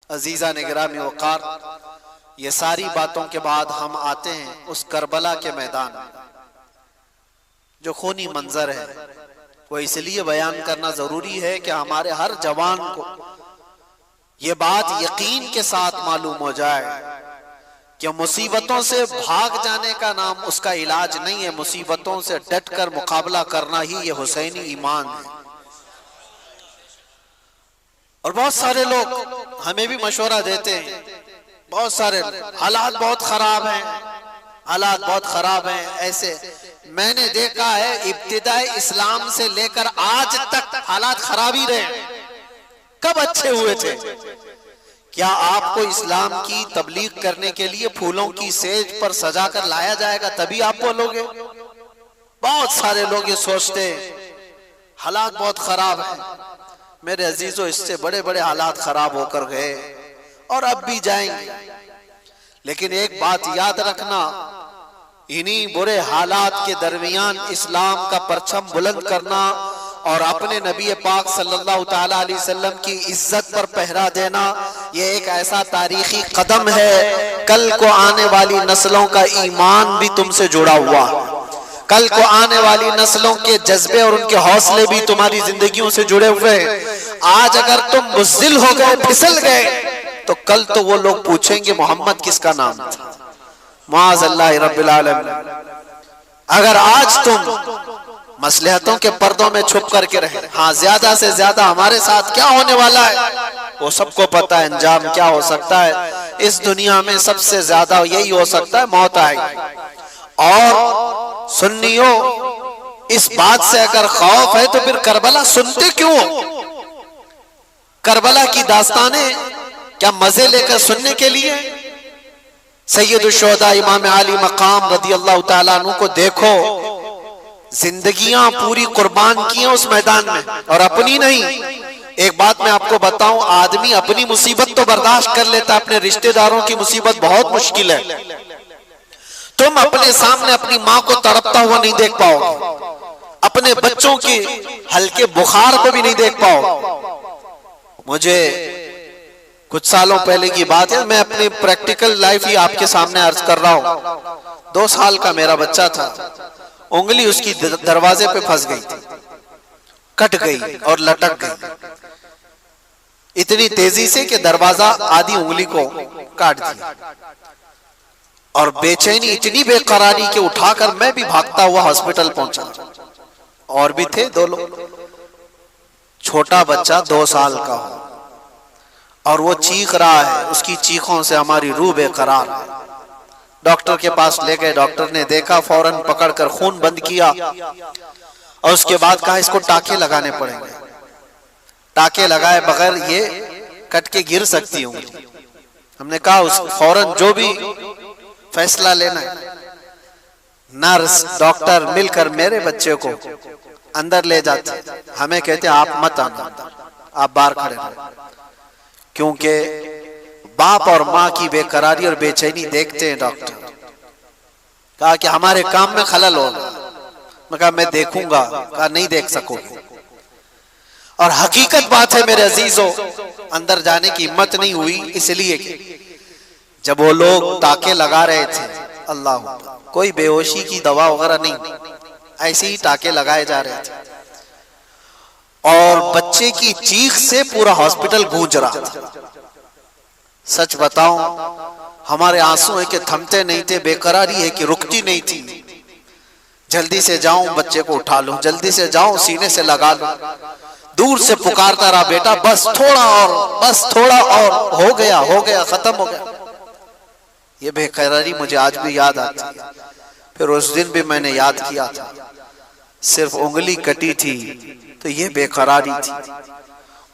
अजीजा ने गिरामी वक़ार, ये सारी बातों के बाद हम आते हैं उस करबला के मैदान में। जो खूनी मंजर है वो इसलिए बयान करना जरूरी है कि हमारे हर जवान को ये बात यकीन के साथ मालूम हो जाए कि मुसीबतों से भाग जाने का नाम उसका इलाज नहीं है, मुसीबतों से डट कर मुकाबला करना ही ये हुसैनी ईमान है। और बहुत सारे लोग हमें भी मशवरा देते हैं, बहुत सारे हालात बहुत खराब हैं, हालात बहुत खराब हैं। ऐसे मैंने देखा है इब्तिदाई इस्लाम से लेकर आज तक हालात खराब ही रहे। कब अच्छे हुए थे? क्या आपको इस्लाम की तबलीग करने के लिए फूलों की सेज पर सजा कर लाया जाएगा तभी आप बोलोगे? बहुत सारे लोग ये सोचते हालात बहुत खराब है। मेरे अजीजों, इससे बड़े बड़े हालात खराब होकर गए और अब भी जाएंगे। लेकिन एक बात याद रखना, इन्हीं बुरे हालात के दरमियान इस्लाम का परचम बुलंद करना और अपने नबी पाक सल्लल्लाहु ताला अलैहि वसल्लम की इज्जत पर पहरा देना, ये एक ऐसा तारीखी कदम है। कल को आने वाली नस्लों का ईमान भी तुमसे जुड़ा हुआ, कल को आने वाली नस्लों के जज्बे और उनके हौसले भी तुम्हारी जिंदगियों से जुड़े हुए हैं। आज अगर तुम बुज़दिल हो गए, फिसल गए, तो कल तो वो लोग पूछेंगे मोहम्मद किसका नाम था। मुआज़ल्लाह रब्बिल आलमीन। अगर आज तुम मसलहतों के पर्दों में छुप करके रहे, हाँ ज्यादा से ज्यादा हमारे साथ क्या होने वाला है वो सबको पता है, अंजाम क्या हो सकता है। इस दुनिया में सबसे ज्यादा यही हो सकता है, मौत आएगी। और सुन्नियों, इस बात से अगर खौफ है तो फिर करबला सुनते क्यों हो? करबला की दास्तानें क्या मजे लेकर सुनने के लिए? सैयदुल शुहदा इमाम आली मकाम रदी अल्लाह ताला अन्हु को देखो, जिंदगियां पूरी कुर्बान की हैं उस मैदान में, और अपनी नहीं। एक बात मैं आपको बताऊं, आदमी अपनी मुसीबत तो बर्दाश्त कर लेता, अपने रिश्तेदारों की मुसीबत बहुत मुश्किल है। तुम अपने सामने अपनी माँ को तड़पता हुआ नहीं देख पाओगे, अपने बच्चों के हल्के बुखार को भी नहीं देख पाओगे। मुझे कुछ सालों पहले की बात है, मैं अपनी प्रैक्टिकल लाइफ ही आपके सामने अर्ज कर रहा हूँ। 2 साल का मेरा बच्चा था, उंगली उसकी दरवाजे पे फंस गई थी, कट गई और लटक गई इतनी तेजी से कि दरवाजा आधी उंगली को काट दिया। और बेचैनी इतनी बेकरारी के उठाकर मैं भी भागता हुआ हॉस्पिटल पहुंचा। और भी थे 2 लोग। छोटा बच्चा 2 साल का हो और वो चीख रहा है, उसकी चीखों से हमारी रूह बेकरार है। डॉक्टर के पास ले गए, डॉक्टर ने देखा, फौरन पकड़कर खून बंद किया और उसके बाद कहा इसको टाके लगाने पड़ेंगे। टाके लगाए बगैर ये कट के गिर सकती हूँ। हमने कहा उस फौरन जो भी फैसला लेना है। नर्स डॉक्टर मिलकर मेरे बच्चे को अंदर ले जाते, हमें कहते आप मत आना, आप बाहर खड़े रहो, क्योंकि बाप और माँ की बेकरारी और बेचैनी देखते हैं। डॉक्टर कहा कि हमारे काम में खलल होगा। मैं कहा मैं देखूंगा। कहा नहीं देख सकोगे। और हकीकत बात है मेरे अजीजों, अंदर जाने की हिम्मत नहीं हुई, इसलिए कि जब वो लोग टाके लगा रहे थे, अल्लाह, कोई बेहोशी की दवा वगैरह नहीं, ऐसे ही टाके लगाए जा रहे थे और बच्चे की चीख से पूरा हॉस्पिटल गूंज रहा था। सच बताऊं, हमारे आंसू है कि थमते नहीं थे, बेकरारी है कि रुकती नहीं थी। जल्दी से जाऊं बच्चे को उठा लूं, जल्दी से जाऊं सीने से लगा लूं। दूर से पुकारता रहा, बेटा बस थोड़ा और, बस थोड़ा और, हो गया हो गया, खत्म हो गया। ये बेकरारी मुझे आज भी याद आती है। फिर उस दिन भी मैंने याद किया था, सिर्फ उंगली कटी थी तो ये बेकरारी थी।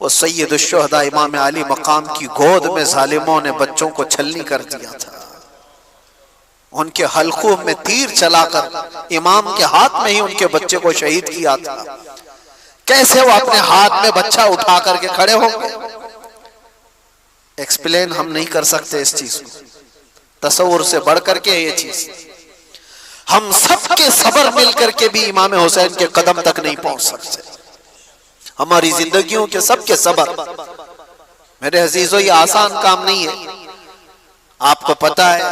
वो सैयदुल शुहदा इमाम आली मकाम की गोद में जालिमों ने बच्चों को छलनी कर दिया था। उनके हल्कों में तीर चलाकर इमाम के हाथ में ही उनके बच्चे को शहीद किया था। कैसे वो अपने हाथ में बच्चा उठा करके खड़े होंगे, एक्सप्लेन हम नहीं कर सकते इस चीज को। तसव्वुर से बढ़ करके ये चीज, हम सबके सबर मिल करके भी इमाम हुसैन के कदम तक नहीं पहुंच सकते। हमारी जिंदगियों के सबके सबर, मेरे अजीजों, ये आसान काम नहीं है। आपको पता है,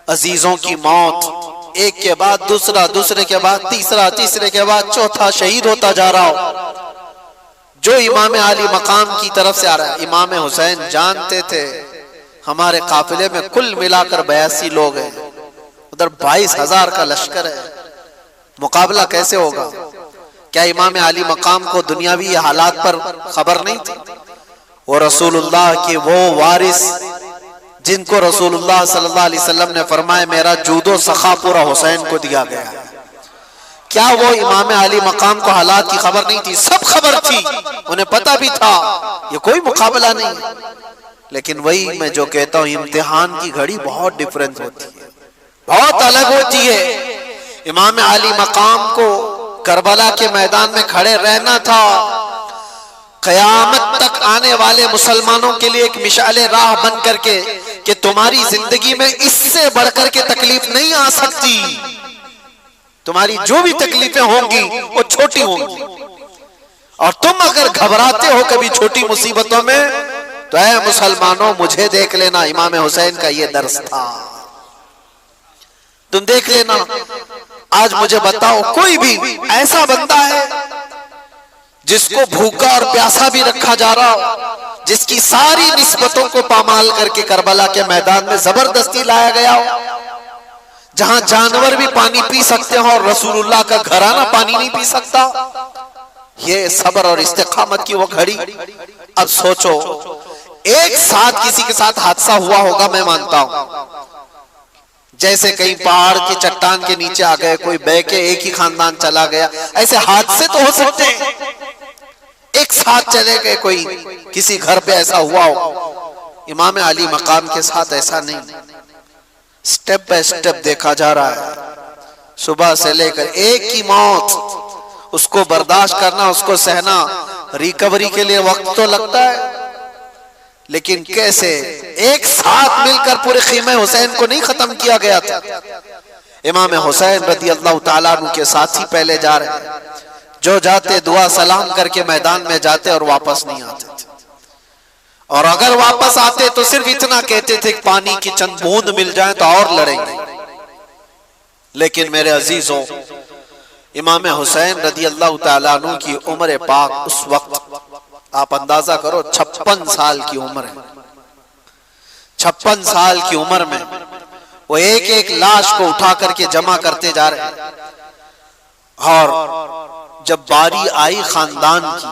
अजीजों की मौत एक के बाद दूसरा, दूसरे के बाद तीसरा, तीसरे के बाद चौथा शहीद होता जा रहा हो, जो इमाम आली मकाम की तरफ से आ रहा है। इमाम हुसैन जानते थे हमारे काफिले में कुल मिलाकर 82 लोग हैं, उधर 22,000 का लश्कर है, मुकाबला कैसे होगा? क्या इमाम आली मकाम को दुनियावी हालात पर खबर नहीं थी? वो रसूलुल्लाह के वो वारिस जिनको रसूलुल्लाह सल्लल्लाहु अलैहि वसल्लम ने फरमाया मेरा जूदो सखा पूरा हुसैन को दिया गया, क्या वो इमाम आली मकाम को हालात की खबर नहीं थी? सब खबर थी, उन्हें पता भी था ये कोई मुकाबला नहीं। लेकिन वही मैं जो कहता हूं, इम्तिहान की घड़ी बहुत डिफरेंस होती है, बहुत अलग होती है। इमाम आली मकाम को करबला के मैदान में खड़े रहना था, कयामत तक आने वाले मुसलमानों के लिए एक मिसाले राह बन करके कि तुम्हारी जिंदगी में इससे बढ़कर के तकलीफ नहीं आ सकती, तुम्हारी जो भी तकलीफें होंगी वो छोटी होंगी, और तुम अगर घबराते हो कभी छोटी मुसीबतों में तो ऐ मुसलमानों मुझे देख लेना। इमाम हुसैन का ये दर्स था, तुम देख लेना। आज मुझे बताओ, कोई भी ऐसा बंदा है जिसको भूखा और प्यासा भी रखा जा रहा हो, जिसकी सारी निस्बतों को पामाल करके करबला के मैदान में जबरदस्ती लाया गया हो, जहां जानवर भी पानी पी सकते हो और रसूलुल्लाह का घराना पानी नहीं पी सकता? ये सब्र और इस्तिकामत की वो घड़ी। अब सोचो, एक साथ किसी के साथ हादसा हुआ होगा, मैं मानता हूं, जैसे कहीं पहाड़ की चट्टान के नीचे आ गए, कोई बह के एक ही खानदान चला गया, ऐसे हादसे तो हो सकते हैं। एक साथ चले गए, कोई किसी घर पे ऐसा हुआ हो। इमाम अली मकाम के साथ ऐसा नहीं, स्टेप बाय स्टेप देखा जा रहा है। सुबह से लेकर एक ही मौत, उसको बर्दाश्त करना, उसको सहना, रिकवरी के लिए वक्त तो लगता है, लेकिन कैसे एक साथ मिलकर पूरे खीमे हुसैन को नहीं खत्म किया गया था। इमाम हुसैन रदी अल्लाह ताला अन्हु के साथी पहले जा रहे हैं, जो जाते दुआ सलाम करके मैदान में जाते और वापस नहीं आते थे, और अगर वापस आते तो सिर्फ इतना कहते थे कि पानी की चंद बूंद मिल जाए तो और लड़ेंगे। लेकिन मेरे अजीजों, इमाम हुसैन रदी अल्लाह ताला अन्हु की उम्र पाक उस वक्त आप अंदाजा करो 56 साल की उम्र है। 56 साल की उम्र में वो एक एक लाश को उठा करके जमा करते जा रहे हैं, और जब बारी आई खानदान की,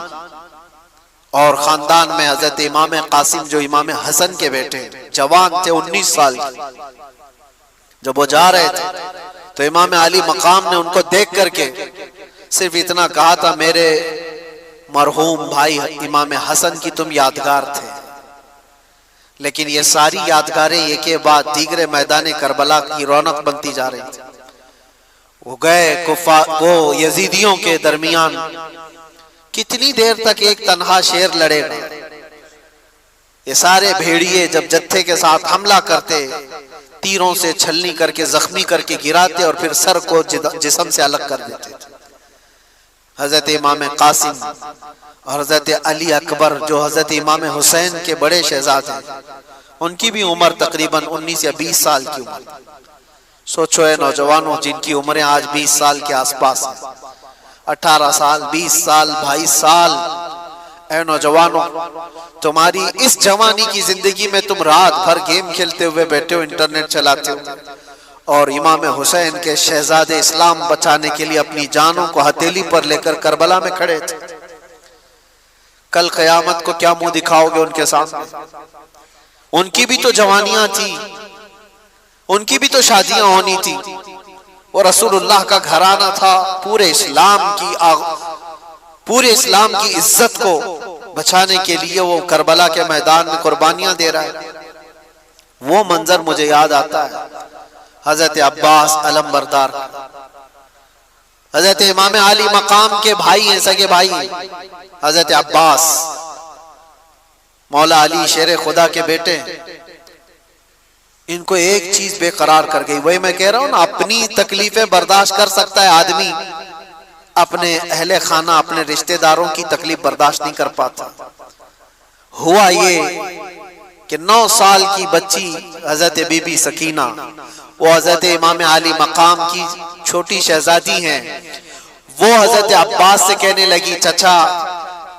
और खानदान में हजरत इमाम कासिम जो इमाम हसन के बेटे जवान थे, 19 साल के, जब वो जा रहे थे तो इमाम अली मकाम ने उनको देख करके सिर्फ इतना कहा था, मेरे मरहूम भाई इमाम हसन की तुम यादगार थे। लेकिन ये सारी यादगारें एक के बाद दीगरे मैदान करबला की रौनक बनती जा रही थी। वो गए वो यजीदियों के दरमियान कितनी देर तक एक तन्हा शेर लड़ेगा? ये सारे भेड़िए जब जत्थे के साथ हमला करते, तीरों से छलनी करके जख्मी करके गिराते और फिर सर को जिस्म से अलग कर देते थे। हजरत इमाम कासिम और हजरत अली अकबर जो हजरत इमाम हुसैन के बड़े शहजादे, उनकी भी उम्र तकरीबन 19 या 20 साल की उम्र। सोचो है नौजवानों, जिनकी उम्रें आज 20 साल के आसपास है, 18 साल, 20 साल, 22 साल। ऐ नौजवानों, तुम्हारी इस जवानी की जिंदगी में तुम रात भर गेम खेलते हुए बैठे हो, इंटरनेट चलाते हो, और इमाम हुसैन के शहजादे इस्लाम बचाने के लिए अपनी जानों को हथेली पर लेकर करबला में खड़े थे। कल कयामत को क्या मुंह दिखाओगे उनके सामने? उनकी भी तो जवानियां थी, उनकी भी तो शादियां होनी थी। वो रसूलुल्लाह का घराना था, पूरे इस्लाम की इज्जत को बचाने के लिए वो करबला के मैदान में कुर्बानियां दे रहा है। वो मंजर मुझे याद आता है हजरत अब्बास अलम बरदार, हजरत इमाम अली मकाम के भाई हैं, सगे भाई हजरत अब्बास, मौला अली शेर खुदा के बेटे। इनको एक चीज बेकरार कर गई, वही मैं कह रहा हूं ना, अपनी तकलीफें बर्दाश्त कर सकता है आदमी, अपने अहले खाना, अपने रिश्तेदारों की तकलीफ बर्दाश्त नहीं कर पाता। हुआ ये कि 9 साल की बच्ची हजरत बीबी सकीना, वो हजरत इमाम आली मकाम की छोटी शहजादी हैं, वो हजरत अब्बास से कहने लगी, चचा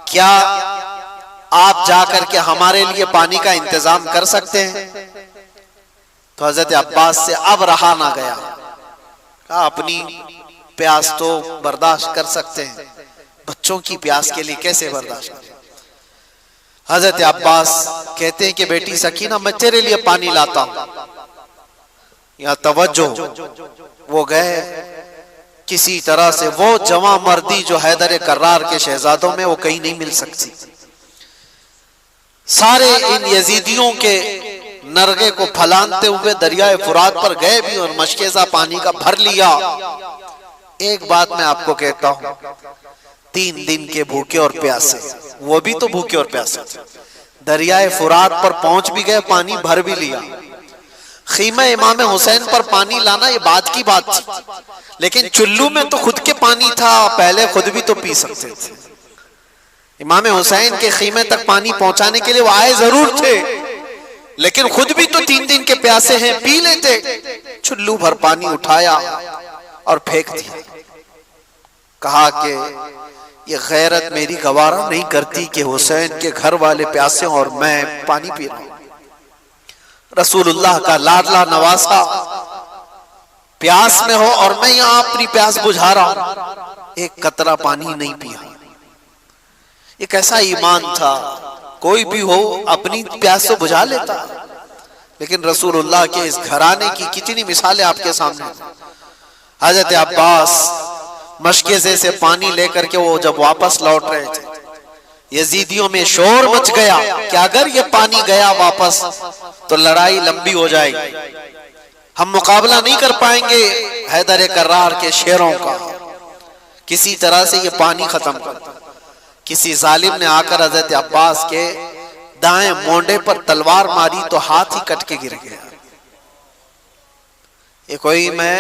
क्या आप जाकर के हमारे लिए पानी का इंतजाम कर सकते हैं? तो हजरत अब्बास से अब रहा ना गया, कहा अपनी प्यास तो बर्दाश्त कर सकते हैं, बच्चों की प्यास के लिए कैसे बर्दाश्त करें? हजरत अब्बास कहते हैं कि बेटी सकीना मैं तेरे लिए पानी लाता हूं। या तवज्जो, वो गए किसी तरह से, वो जवां मर्दी जो हैदर कर्रार के शहजादों में वो कहीं नहीं मिल सकती। सारे इन यजीदियों के नरगे को फलानते हुए दरियाए फुरात पर गए भी और मशकेज़ा पानी का भर लिया। एक बात मैं आपको कहता हूं, 3 दिन के भूखे और प्यासे, वो भी तो भूखे और प्यासे, दरियाए फुरात पर पहुंच भी गए, पानी भर भी लिया। खीमा इमाम हुसैन पर पानी लाना ये बात की बात थी, लेकिन चुल्लू में तो खुद के पानी था, पहले खुद भी तो पी सकते थे। इमाम हुसैन के खीमे तक पानी पहुंचाने के लिए वो आए जरूर थे, लेकिन खुद भी तो 3 दिन के प्यासे हैं, पी लेते। चुल्लू भर पानी उठाया और फेंक दिया। कहा कि ये गैरत मेरी गवारा नहीं करती कि हुसैन के घर वाले प्यासे और मैं पानी पी रहा हूं। रसूलुल्लाह का लाडला नवासा प्यास में हो और मैं यहां अपनी प्यास बुझा रहा हूं, एक कतरा पानी नहीं पिया। ये कैसा ईमान था, कोई भी हो अपनी प्यास तो बुझा लेता। लेकिन रसूलुल्लाह के इस घराने की कितनी मिसालें आपके सामने। हजरत अब्बास मशकेज़े से पानी लेकर के वो जब वापस लौट रहे थे, यजीदियों में शोर मच गया कि अगर ये पानी गया वापस तो लड़ाई लंबी हो जाएगी, हम मुकाबला नहीं कर पाएंगे हैदर कर्रार के शेरों का, किसी तरह से ये पानी खत्म कर। किसी जालिम ने आकर हजरत अब्बास के दाएं मोंडे पर तलवार मारी तो हाथ ही कट के गिर गया। ये कोई मैं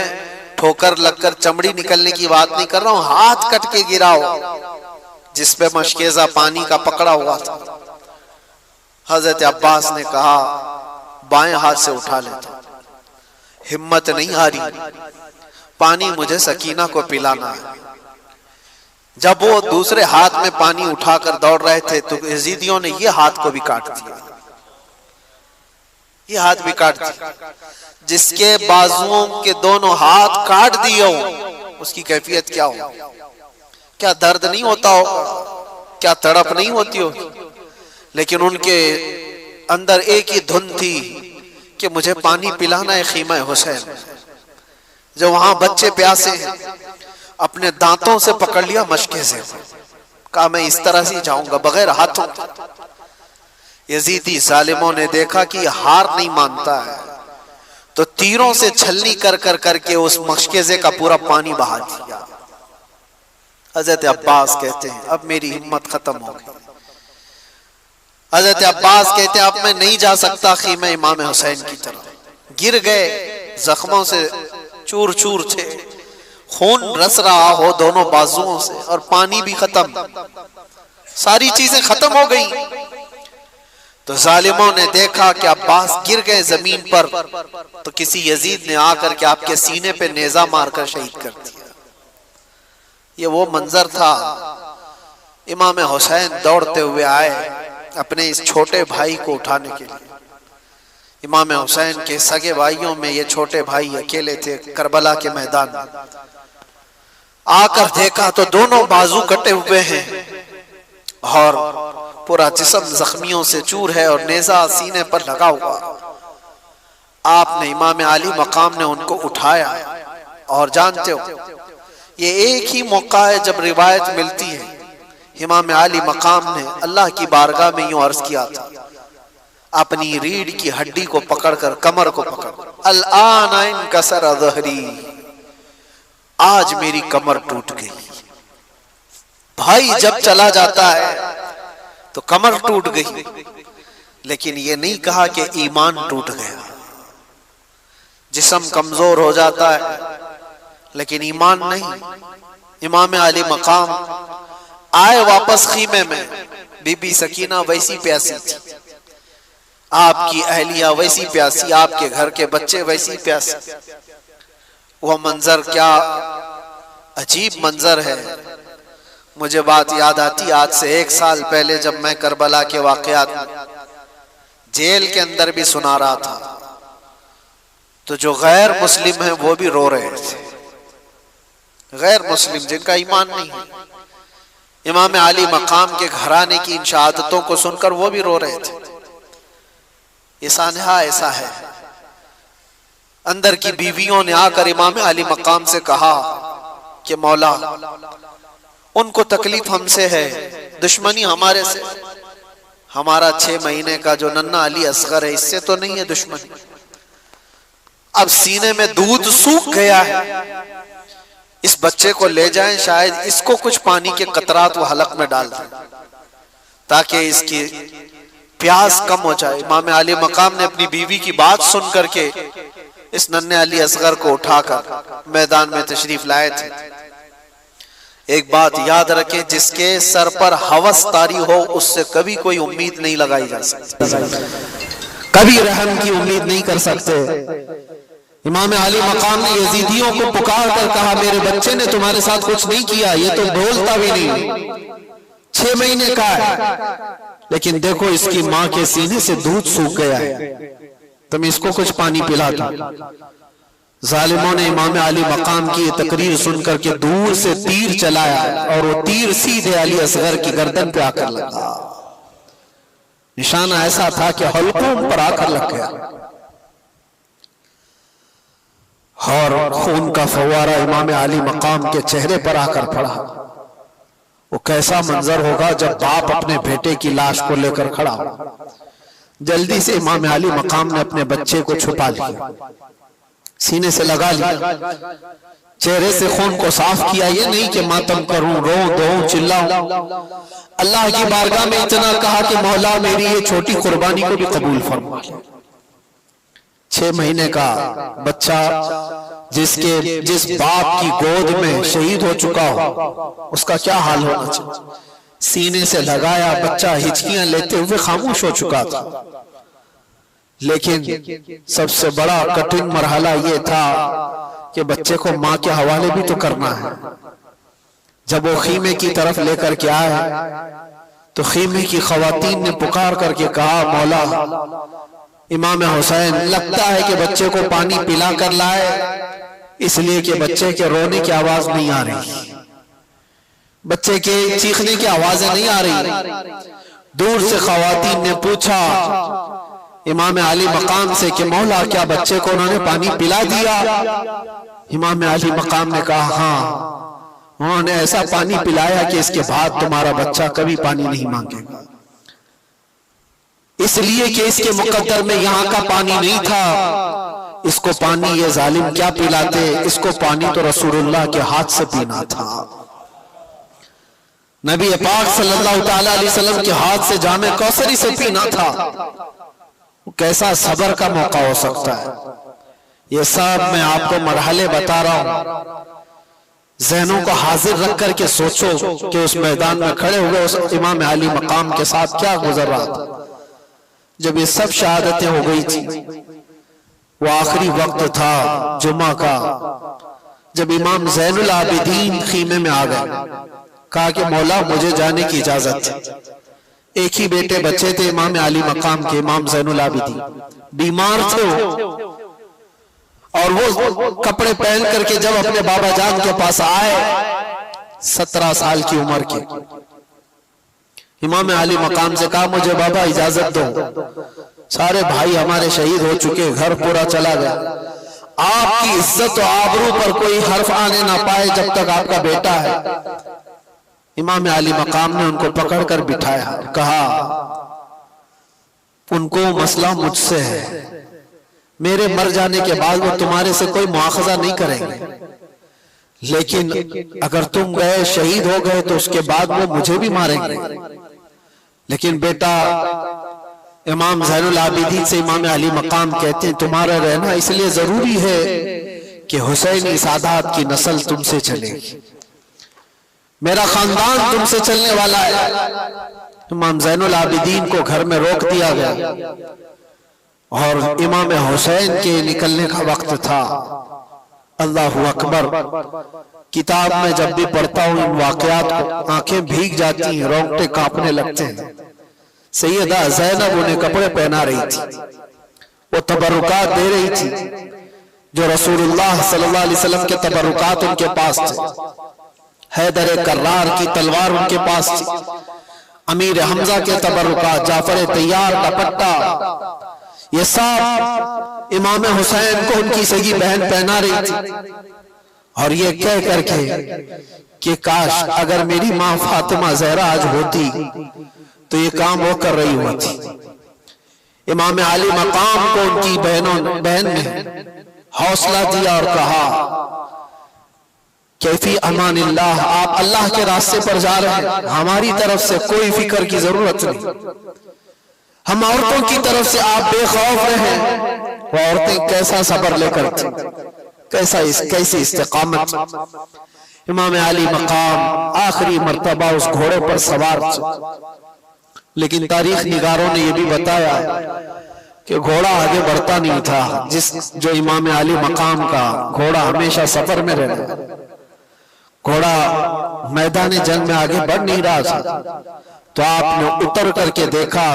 ठोकर लगकर चमड़ी निकलने की बात नहीं कर रहा हूं, हाथ कट के गिरा हो जिसपे मशकेज़ा पानी का पकड़ा हुआ था। हजरत अब्बास ने कहा बाएं हाथ से उठा लेता, हिम्मत नहीं हारी, पानी मुझे सकीना को पिलाना है। जब वो दूसरे हाथ में पानी उठाकर दौड़ रहे थे तो यजीदियों ने ये हाथ को भी काट दिया, ये हाथ भी काट दिया। जिसके बाजुओं के दोनों हाथ काट दिए हो उसकी कैफियत क्या हो? क्या दर्द नहीं होता हो? क्या तड़प नहीं होती हो? लेकिन उनके अंदर एक ही धुन थी कि मुझे पानी पिलाना है खीमा हुसैन। जो वहां बच्चे प्यासे हैं, अपने दांतों से पकड़ लिया मशकेज़े, कहा मैं इस तरह से जाऊंगा बगैर हाथों। यजीदी जालिमों ने देखा कि हार नहीं मानता है, तो तीरों से छलनी कर कर करके उस मशकेज़े का पूरा पानी बहा दिया। हजरत अब्बास कहते हैं अब मेरी हिम्मत खत्म हो गई। हजरत अब्बास कहते हैं अब मैं नहीं जा सकता खीमा इमाम हुसैन की तरफ। गिर गए, जख्मों से चूर चूर थे, खून रस रहा हो दोनों बाजुओं से और पानी भी खत्म, सारी चीजें खत्म हो गई। तो जालिमों ने देखा कि अब्बास गिर गए जमीन पर, तो किसी यजीद ने आकर के आपके सीने पे नेजा मारकर शहीद कर दिया। ये वो मंजर था। इमाम हुसैन दौड़ते हुए आए अपने इस छोटे भाई को उठाने के लिए। इमाम हुसैन के सगे भाइयों में ये छोटे भाई अकेले थे। करबला के मैदान में आकर देखा तो दोनों बाजू कटे हुए हैं और पूरा जिस्म जख्मियों से चूर है और नेजा सीने पर लगा हुआ। आपने इमाम आली मकाम ने उनको उठाया और जानते हो ये एक ही मौका है जब रिवायत मिलती है इमाम आली मकाम ने अल्लाह की बारगाह में यूं अर्ज किया था, अपनी रीढ़ की हड्डी को पकड़कर, कमर को पकड़, अल-आन इनकसर ज़हरी, आज मेरी कमर टूट गई। भाई जब चला जाता है तो कमर टूट गई, लेकिन ये नहीं कहा कि ईमान टूट गया। जिस्म कमजोर हो जाता है लेकिन ईमान नहीं। इमाम आली मकाम आए वापस खीमे में, बीबी सकीना वैसी प्यासी थी, आपकी अहलिया वैसी प्यासी, आपके घर के बच्चे वैसी प्यासी। वह मंजर क्या अजीब मंजर है। मुझे बात याद आती, आज से 1 साल पहले जब मैं करबला के वाकयात जेल के अंदर भी सुना रहा था, तो जो गैर मुस्लिम है वो भी रो रहे थे। गैर मुस्लिम जिनका ईमान नहीं है, इमाम अली मकाम के घराने की इन शहादतों को सुनकर वो भी रो रहे थे। ये सानहा ऐसा है। अंदर की बीवियों ने आकर इमाम अली मकाम से कहा कि मौला, उनको तकलीफ हमसे है, दुश्मनी हमारे से, हमारा 6 महीने का जो नन्ना अली असगर है इससे तो नहीं है दुश्मनी। अब सीने में दूध सूख गया है, इस बच्चे को ले जाएं, शायद इसको कुछ पानी के कतरात वो हलक में डाल दें ताकि इसकी प्यास कम हो जाए। इमाम अली मकाम ने अपनी बीवी की बात सुन करके इस नन्हे अली असगर को उठाकर मैदान में तशरीफ लाए थे। एक बात याद रखें, जिसके सर पर हवस तारी हो उससे कभी कोई उम्मीद नहीं लगाई जा सकती, कभी रहम की उम्मीद नहीं कर सकते। इमाम अली मकाम ने यजीदियों को पुकार कर कहा, मेरे बच्चे ने तुम्हारे साथ कुछ नहीं किया, ये तो बोलता भी नहीं, 6 महीने का है, लेकिन देखो इसकी माँ के सीने से दूध सूख गया है, तुम इसको कुछ पानी पिला दो। जालिमों ने इमाम अली मकाम की ये तकरीर सुनकर के दूर से तीर चलाया और वो तीर सीधे अली असगर की गर्दन पे आकर लगा। निशाना ऐसा था कि हल्कों पर आकर लग गया और खून का फव्वारा इमाम अली मकाम के चेहरे पर आकर पड़ा। वो कैसा मंजर होगा जब बाप अपने बेटे की लाश को लेकर खड़ा हो। जल्दी से इमाम अली मकाम ने अपने बच्चे को छुपा लिया, सीने से लगा लिया, चेहरे से खून को साफ किया। ये नहीं कि मातम करूं, रो दो, चिल्लाऊं। अल्लाह की बारगाह में इतना कहा कि मौला मेरी ये छोटी कुर्बानी को भी कबूल फरमा। 6 महीने का बच्चा जिस बाप की गोद में शहीद हो चुका हो, उसका क्या हाल होना चाहिए। सीने से लगाया, बच्चा हिचकियां लेते हुए खामोश हो चुका था। लेकिन सबसे बड़ा कठिन मरहला ये था कि बच्चे को मां के हवाले भी तो करना है। जब वो खीमे की तरफ लेकर के आए तो खीमे की खवातीन ने पुकार करके कहा, मौला इमाम हुसैन लगता है कि बच्चे को पानी पिला कर लाए, इसलिए कि बच्चे के रोने की आवाज नहीं आ रही, बच्चे के चीखने की आवाजें नहीं आ रही। दूर से खवातीन ने पूछा इमाम अली मकाम से कि मौला क्या बच्चे को उन्होंने पानी पिला दिया। इमाम अली मकाम ने कहा, हाँ, उन्होंने ऐसा पानी पिलाया कि इसके बाद तुम्हारा बच्चा कभी पानी नहीं मांगेगा, इसलिए कि इसके मुकद्दर में यहाँ का पानी नहीं था। इसको पानी ये जालिम क्या पिलाते, इसको पानी तो रसूलुल्लाह के हाथ से पीना था। नबी पाक सल्लल्लाहु ताला अलैहि वसल्लम के हाथ से जामे कौसरी से पीना था। कैसा सब्र का मौका हो सकता है। ये सब मैं आपको मरहले बता रहा हूं, ज़हनों को हाजिर रख करके सोचो कि उस मैदान में खड़े हुए उस इमाम अली मकाम के साथ क्या गुजर रहा था। जब ये सब शहादतें हो गई थी, वो आखिरी वक्त था जुमा का, जब इमाम ज़ैनुल आबिदीन खीमे में आ गए, कहा कि मौला मुझे जाने की इजाजत है। एक ही बेटे बच्चे थे इमाम अली मकाम के, इमाम ज़ैनुल आबिदीन बीमार थे और वो कपड़े पहन करके जब अपने बाबा जान के पास आए, 17 साल की उम्र के, इमाम अली मकाम से कहा मुझे बाबा इजाजत दो, सारे भाई हमारे शहीद हो चुके, घर पूरा चला गया, आपकी इज्जत और आबरू पर कोई हर्फ आने ना पाए जब तक आपका बेटा है। इमाम अली मकाम ने उनको पकड़कर बिठाया, कहा उनको मसला मुझसे है, मेरे मर जाने के बाद वो तुम्हारे से कोई मुआखजा नहीं करेंगे, लेकिन अगर तुम गए शहीद हो गए तो उसके बाद वो मुझे भी मारेंगे। लेकिन बेटा इमाम ज़ैनुल आबिदीन से इमाम अली मकाम कहते हैं तुम्हारा रहना इसलिए जरूरी है कि हुसैनी सादात की नस्ल तुमसे चलेगी, मेरा खानदान तुमसे चलने वाला है। इमाम ज़ैनुल आबिदीन को घर में रोक दिया गया और इमाम हुसैन के निकलने का वक्त था। अल्लाहु अकबर। किताब में जब भी पढ़ता हूँ इन वाकयात को आंखें भीग जाती हैं, रोंगटे कांपने लगते हैं। सैयदा ज़ैनब उन्हें कपड़े पहना रही थी, वो तबरुकात दे रही थी जो रसूलुल्लाह सल्लल्लाहु अलैहि वसल्लम के तबरुकात उनके पास थे। हैदर कर्रार की तलवार उनके पास थी, अमीर हमजा के तबरुकात, जाफर तैयार का पट्टा, ये सब इमाम हुसैन को उनकी सगी बहन पहना रही थी। और ये कह करके कि काश अगर मेरी माँ फातिमा ज़हरा आज होती तो ये काम वो कर रही होती। इमाम आली मकाम को उनकी बहन ने हौसला दिया और कहा कैफी अमानिल्लाह, आप अल्लाह के रास्ते पर जा रहे हैं, हमारी तरफ से कोई फिक्र की जरूरत नहीं, हम औरतों की तरफ से आप बेखौफ रहे। वो औरतें कैसा सब्र लेकर थी, कैसी इस्तिकामत। इमाम आली मकाम आखिरी मर्तबा उस घोड़े पर सवार थे, लेकिन तारीख निगारों ने यह भी बताया कि घोड़ा आगे बढ़ता नहीं था। जो इमाम आली मकाम का घोड़ा हमेशा सफर में रहता, घोड़ा मैदान जंग में आगे बढ़ नहीं रहा था। तो आपने उतर करके देखा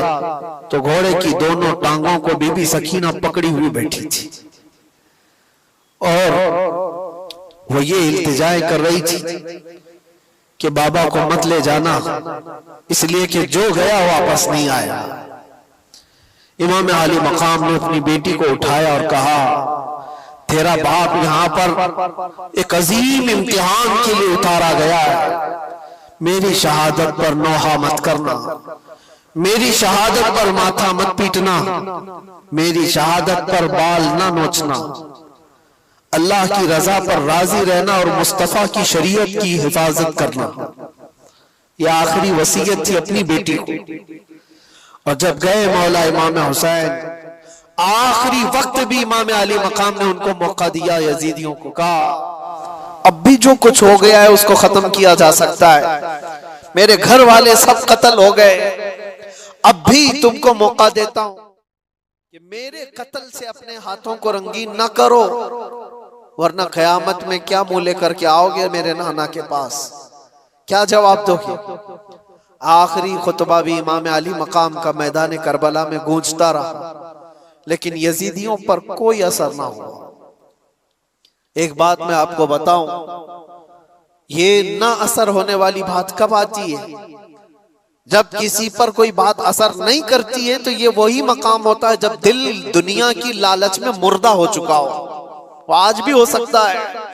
तो घोड़े की दोनों टांगों को बीबी सकीना पकड़ी हुई बैठी थी और वो ये इल्तिजाएं कर रही थी कि बाबा को मत ले जाना, इसलिए कि जो गया वापस नहीं आया। इमाम आली मकाम ने अपनी बेटी को उठाया और कहा तेरा बाप यहाँ पर एक अजीम इम्तिहान के लिए उतारा गया है, मेरी शहादत पर नोहा मत करना, मेरी शहादत पर माथा मत पीटना, मेरी शहादत पर बाल ना नोचना, अल्लाह की रजा पर राजी रहना और मुस्तफा की शरीयत की हिफाजत करना। यह आखिरी वसीयत थी अपनी बेटी को। और जब गए मौला इमाम हुसैन, आखिरी वक्त भी इमाम अली मकाम ने उनको मौका दिया, यजीदियों को कहा अब भी जो कुछ हो गया है उसको खत्म किया जा सकता है, मेरे घर वाले सब कत्ल हो गए, अब भी तुमको मौका देता हूं कि मेरे कत्ल से अपने हाथों को रंगीन न करो, वरना क़यामत में क्या मुंह लेकर के आओगे मेरे नाना के पास, क्या जवाब दोगे। आखिरी खुतबा भी इमाम अली मकाम का मैदान करबला में गूंजता रहा, लेकिन यजीदियों पर कोई असर ना हुआ। एक बात मैं आपको बताऊं, ये ना असर होने वाली बात कब आती है? जब किसी पर कोई बात असर नहीं करती है तो ये वही मकाम होता है जब दिल दुनिया की लालच में मुर्दा हो चुका हो। वो आज भी हो सकता है।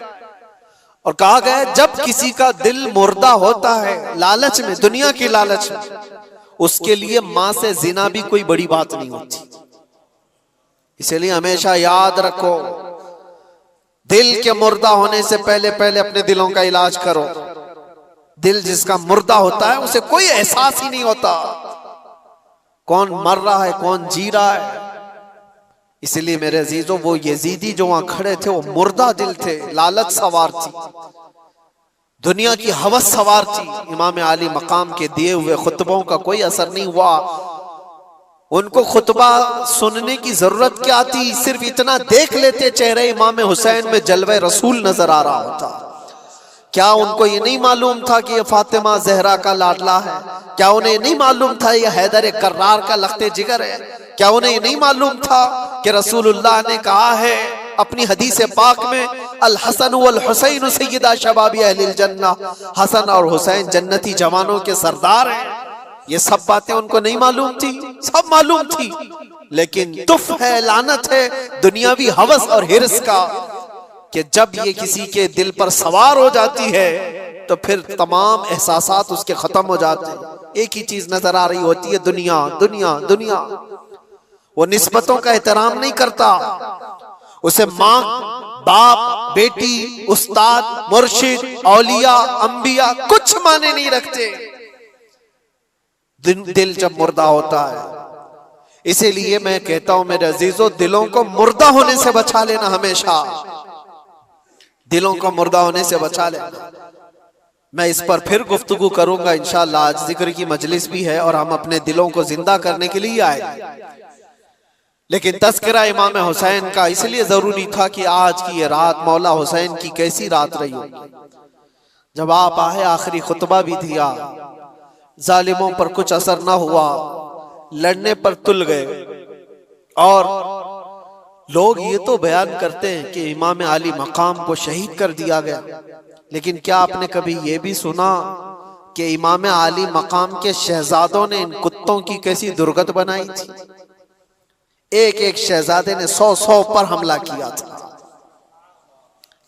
और कहा गया है जब किसी का दिल मुर्दा होता है लालच में, दुनिया की लालच में, उसके लिए मां से जिना भी कोई बड़ी बात नहीं होती। इसलिए हमेशा याद रखो, दिल के मुर्दा होने से पहले पहले अपने दिलों का इलाज करो। दिल जिसका मुर्दा होता है उसे कोई एहसास ही नहीं होता कौन मर रहा है कौन जी रहा है। इसलिए मेरे अजीजों, वो यजीदी जो वहां खड़े थे वो मुर्दा दिल थे, लालच सवार थी, दुनिया की हवस सवार थी। इमाम आली मकाम के दिए हुए खुतबों का कोई असर नहीं हुआ। उनको खुतबा सुनने की जरूरत क्या थी, सिर्फ इतना देख लेते चेहरे इमाम हुसैन में जलवे रसूल नजर आ रहा होता। क्या उनको ये नहीं मालूम था कि ये फातिमा ज़हरा का लाडला है? क्या उन्हें नहीं मालूम था ये हैदर कर्रार का लख्ते जिगर है? क्या उन्हें नहीं मालूम था कि रसूलुल्लाह ने कहा है अपनी हदीस पाक में, अल हसन वल हुसैन सय्यदा शबाबी अहलिल जन्नह, हसन और हुसैन जन्नती जवानों के सरदार हैं। ये सब बातें उनको नहीं मालूम थी? सब मालूम थी, लेकिन तुफ है, लानत है दुनियावी हवस और हिर्स का कि जब ये किसी के दिल पर सवार हो जाती है तो फिर तमाम एहसासात उसके खत्म हो जाते हैं। एक ही चीज नजर आ रही होती है, दुनिया दुनिया दुनिया। वो निस्बतों का एहतराम नहीं करता, उसे माँ बाप बेटी उस्ताद मुर्शिद औलिया अंबिया कुछ माने नहीं रखते। दिल जब मुर्दा होता है, इसीलिए मैं कहता हूं मेरे अजीजों, दिलों को मुर्दा होने से बचा लेना, हमेशा दिलों को मुर्दा होने से बचा लेना। मैं इस पर फिर गुफ्तगू करूंगा इंशाअल्लाह। आज जिक्र की मजलिस भी है और हम अपने दिलों को जिंदा करने के लिए आए, लेकिन तस्करा इमाम हुसैन का इसलिए जरूरी था कि आज की ये रात मौला हुसैन की कैसी रात रही होगी। जब आप आए आखिरी खुतबा भी दिया, जालिमों पर कुछ असर ना हुआ, लड़ने पर तुल गए। और लोग ये तो बयान करते हैं कि इमाम अली मकाम को शहीद कर दिया गया, लेकिन क्या आपने कभी ये भी सुना कि इमाम अली मकाम के शहजादों ने इन कुत्तों की कैसी दुर्गत बनाई थी? एक एक शहजादे ने 100 पर हमला किया था।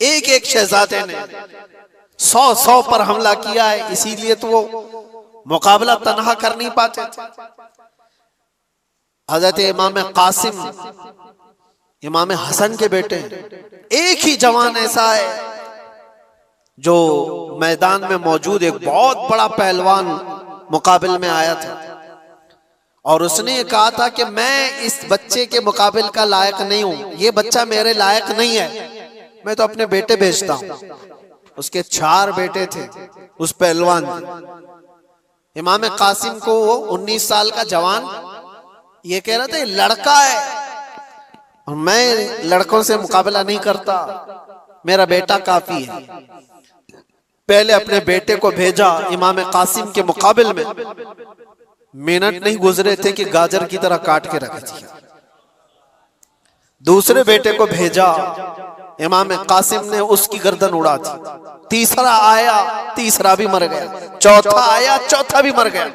एक एक शहजादे ने 100 पर हमला किया है, इसीलिए तो वो मुकाबला तन्हा कर नहीं पाते थे। हजरत इमाम कासिम इमाम हसन के बेटे, एक ही जवान ऐसा है जो मैदान में मौजूद एक बहुत बड़ा पहलवान मुकाबले में आया था और उसने ये कहा था कि मैं इस बच्चे के मुकाबले का लायक नहीं हूं, ये बच्चा मेरे लायक नहीं है, मैं तो अपने बेटे भेजता हूं। उसके 4 बेटे थे उस पहलवान के। इमाम कासिम को वो 19 साल का जवान ये कह रहा था लड़का है और मैं लड़कों से मुकाबला नहीं करता, मेरा बेटा काफी है। पहले अपने बेटे को भेजा इमाम कासिम के मुकाबले में, मिनट नहीं गुजरे थे कि गाजर की तरह काट के रख दिया। दूसरे बेटे को भेजा, इमाम कासिम ने उसकी गर्दन उड़ा दी। तीसरा आया, तीसरा भी मर गया। चौथा आया, चौथा भी मर गया।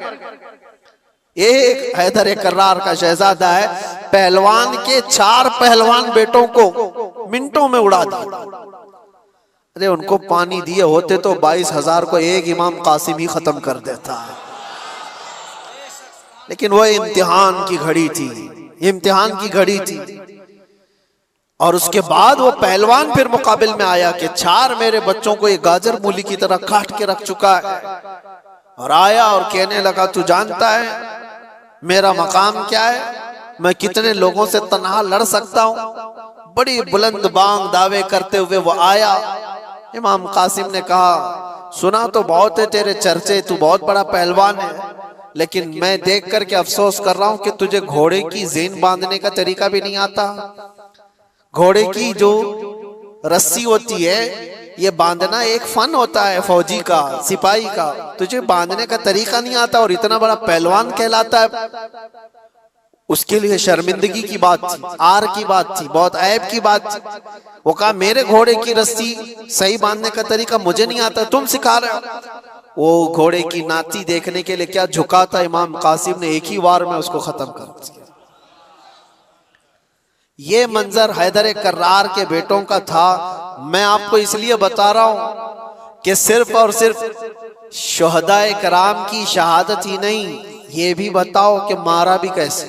एक हैदर कर्रार का शहजादा है, पहलवान के 4 पहलवान बेटों को मिनटों में उड़ा दिया। अरे उनको पानी दिए होते तो 22,000 को एक इमाम कासिम ही खत्म कर देता, लेकिन वो इम्तिहान की घड़ी थी, इम्तिहान की घड़ी थी। और उसके बाद वो पहलवान फिर मुकाबले में आया कि 4 मेरे बच्चों को ये गाजर मूली की तरह काट के रख चुका है, और आया और कहने लगा तू जानता है मेरा मकाम क्या है, मैं कितने लोगों से तन्हा लड़ सकता हूं। बड़ी बुलंद बांग दावे करते हुए वो आया। इमाम कासिम ने कहा सुना तो बहुत है तेरे चर्चे, तू बहुत बड़ा पहलवान है, लेकिन मैं देख करके अफसोस कर रहा हूं कि तुझे घोड़े की ज़ेन बांधने का तरीका भी नहीं आता। घोड़े की जो रस्सी होती है ये बांधना एक फन होता है फौजी का, सिपाही का, तुझे बांधने का तरीका नहीं आता और इतना बड़ा पहलवान कहलाता है। उसके लिए शर्मिंदगी की बात थी, आर की बात थी, बहुत ऐब की बात थी। वो कहा मेरे घोड़े की रस्सी सही बांधने का तरीका मुझे नहीं आता, तुम सिखा रहे हो। वो घोड़े की नाती देखने के लिए क्या झुका था, इमाम कासिम ने एक ही वार में उसको खत्म कर दिया। ये मंजर हैदर कर्रार के बेटों का था। मैं आपको इसलिए बता रहा हूं कि सिर्फ और सिर्फ शुहदाए कराम की शहादत ही नहीं, ये भी बताओ कि मारा भी कैसे।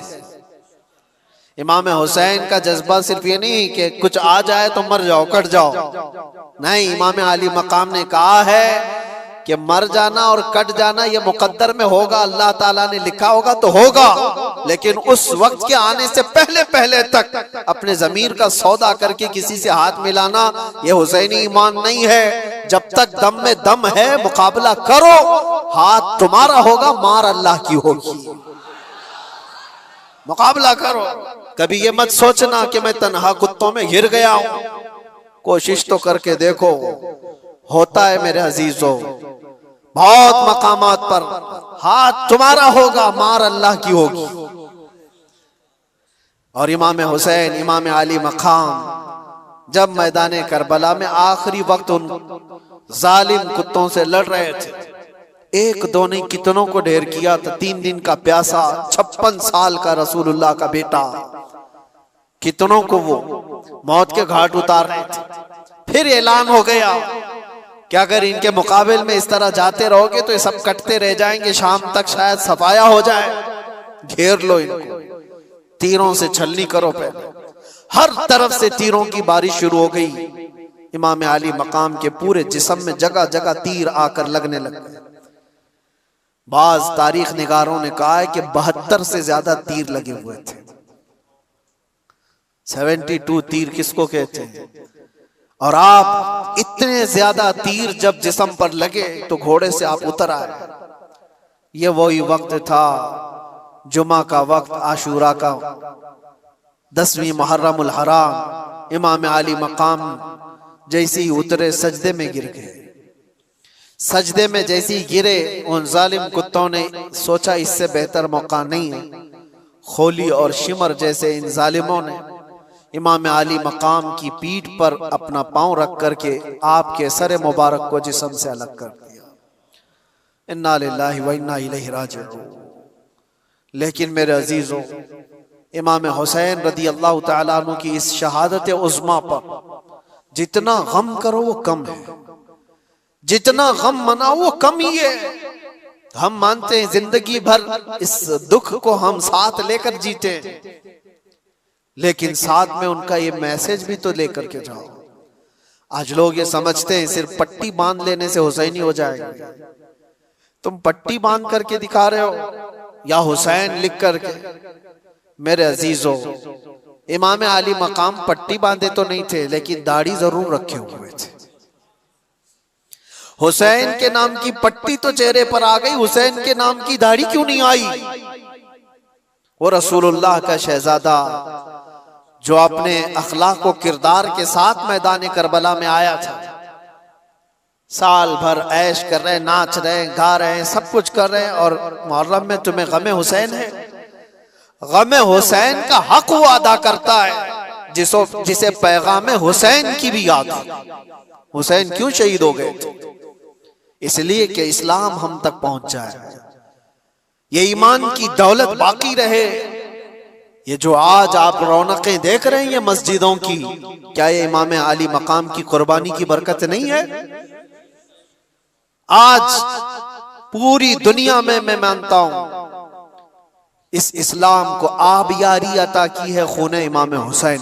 इमाम हुसैन का जज्बा सिर्फ ये नहीं कि कुछ आ जाए तो मर जाओ, कट जाओ, नहीं, इमाम अली मकाम ने कहा है कि मर जाना और कट जाना ये मुकद्दर में होगा, अल्लाह ताला ने लिखा होगा तो होगा, लेकिन उस वक्त के आने से पहले पहले तक अपने जमीर का सौदा करके किसी से हाथ मिलाना ये हुसैनी ईमान नहीं है। जब तक दम में दम है मुकाबला करो, हाथ तुम्हारा होगा, मार अल्लाह की होगी, मुकाबला करो। कभी ये मत सोचना कि मैं तन्हा कुत्तों में घिर गया हूं, कोशिश तो करके देखो, होता है मेरे अजीजों। बहुत मकामात पर हाथ तुम्हारा होगा, मार अल्लाह की होगी। और इमाम हुसैन इमाम अली मकाम जब मैदान करबला में आखिरी वक्त उन जालिम कुत्तों से लड़ रहे थे, एक दो नहीं कितनों को ढेर किया था। 3 दिन का प्यासा, 56 साल का रसूलुल्लाह का बेटा, कितनों को वो मौत के घाट उतार रहे थे। फिर ऐलान हो गया कि अगर इनके मुकाबले में इस तरह जाते रहोगे तो ये सब कटते रह जाएंगे, शाम तक शायद सफाया हो जाए, घेर लो इनको, तीरों से छलनी करो। पहले हर तरफ से तीरों की बारिश शुरू हो गई। इमाम अली मकाम के पूरे जिस्म में जगह जगह तीर आकर लगने लग गए। बाज तारीख निगारों ने कहा है कि 72 से ज्यादा तीर लगे हुए थे। 72 तीर किसको कहते हैं? और आप इतने ज्यादा तीर जब जिस्म पर लगे तो घोड़े से आप उतर आए। ये वही वक्त था, जुमा का वक्त, आशूरा का 10वीं मुहर्रमुल हराम। इमाम आली मकाम जैसे ही उतरे सजदे में गिर गए। सजदे में जैसे ही गिरे, उन जालिम कुत्तों ने सोचा इससे बेहतर मौका नहीं है। खोली और शिमर जैसे इन जालिमों ने इमाम आली मकाम की पीठ पर अपना पांव रख करके आपके सर मुबारक को जिस्म से अलग कर दिया। इन्ना लिल्लाहि व इन्ना इलैहि राजिऊन। लेकिन मेरे अजीजों, इमाम हुसैन रदी अल्लाह तआला अन्हु की इस शहादत उज़्मा पर जितना गम करो वो कम है, जितना गम मनाओ वो कम ही है। हम मानते हैं जिंदगी भर इस दुख को हम साथ लेकर जीते हैं, लेकिन साथ में उनका ये मैसेज भी तो लेकर के जाओ। आज लोग ये समझते हैं सिर्फ पट्टी बांध लेने से हुसैनी हो जाएगा। तुम पट्टी बांध करके दिखा रहे हो या हुसैन लिख करके? मेरे अजीजों, इमाम आली मकाम पट्टी बांधे तो नहीं थे, लेकिन दाढ़ी जरूर रखे हुए थे। हुसैन के नाम की पट्टी तो चेहरे पर आ गई, हुसैन के नाम की दाढ़ी क्यों नहीं आई? वो रसूलुल्लाह का शहजादा जो अपने अखलाक व किरदार के साथ मैदान करबला में आया था, साल भर ऐश कर रहे, नाच रहे, गा रहे, सब कुछ कर रहे हैं, और मुहर्रम में तुम्हें गमे हुसैन है। गमे हुसैन का हक वो अदा करता है जिसे पैगाम हुसैन की भी याद है। हुसैन क्यों शहीद हो गए? इसलिए कि इस्लाम हम तक पहुंच जाए, ये ईमान की दौलत बाकी रहे। ये जो आज आप रौनकें देख रहे हैं ये मस्जिदों की, क्या ये इमाम आली मकाम की कुर्बानी की बरकत नहीं है? आज पूरी दुनिया में मैं मानता हूं इस इस्लाम को आबियारी अता की है खून इमाम हुसैन।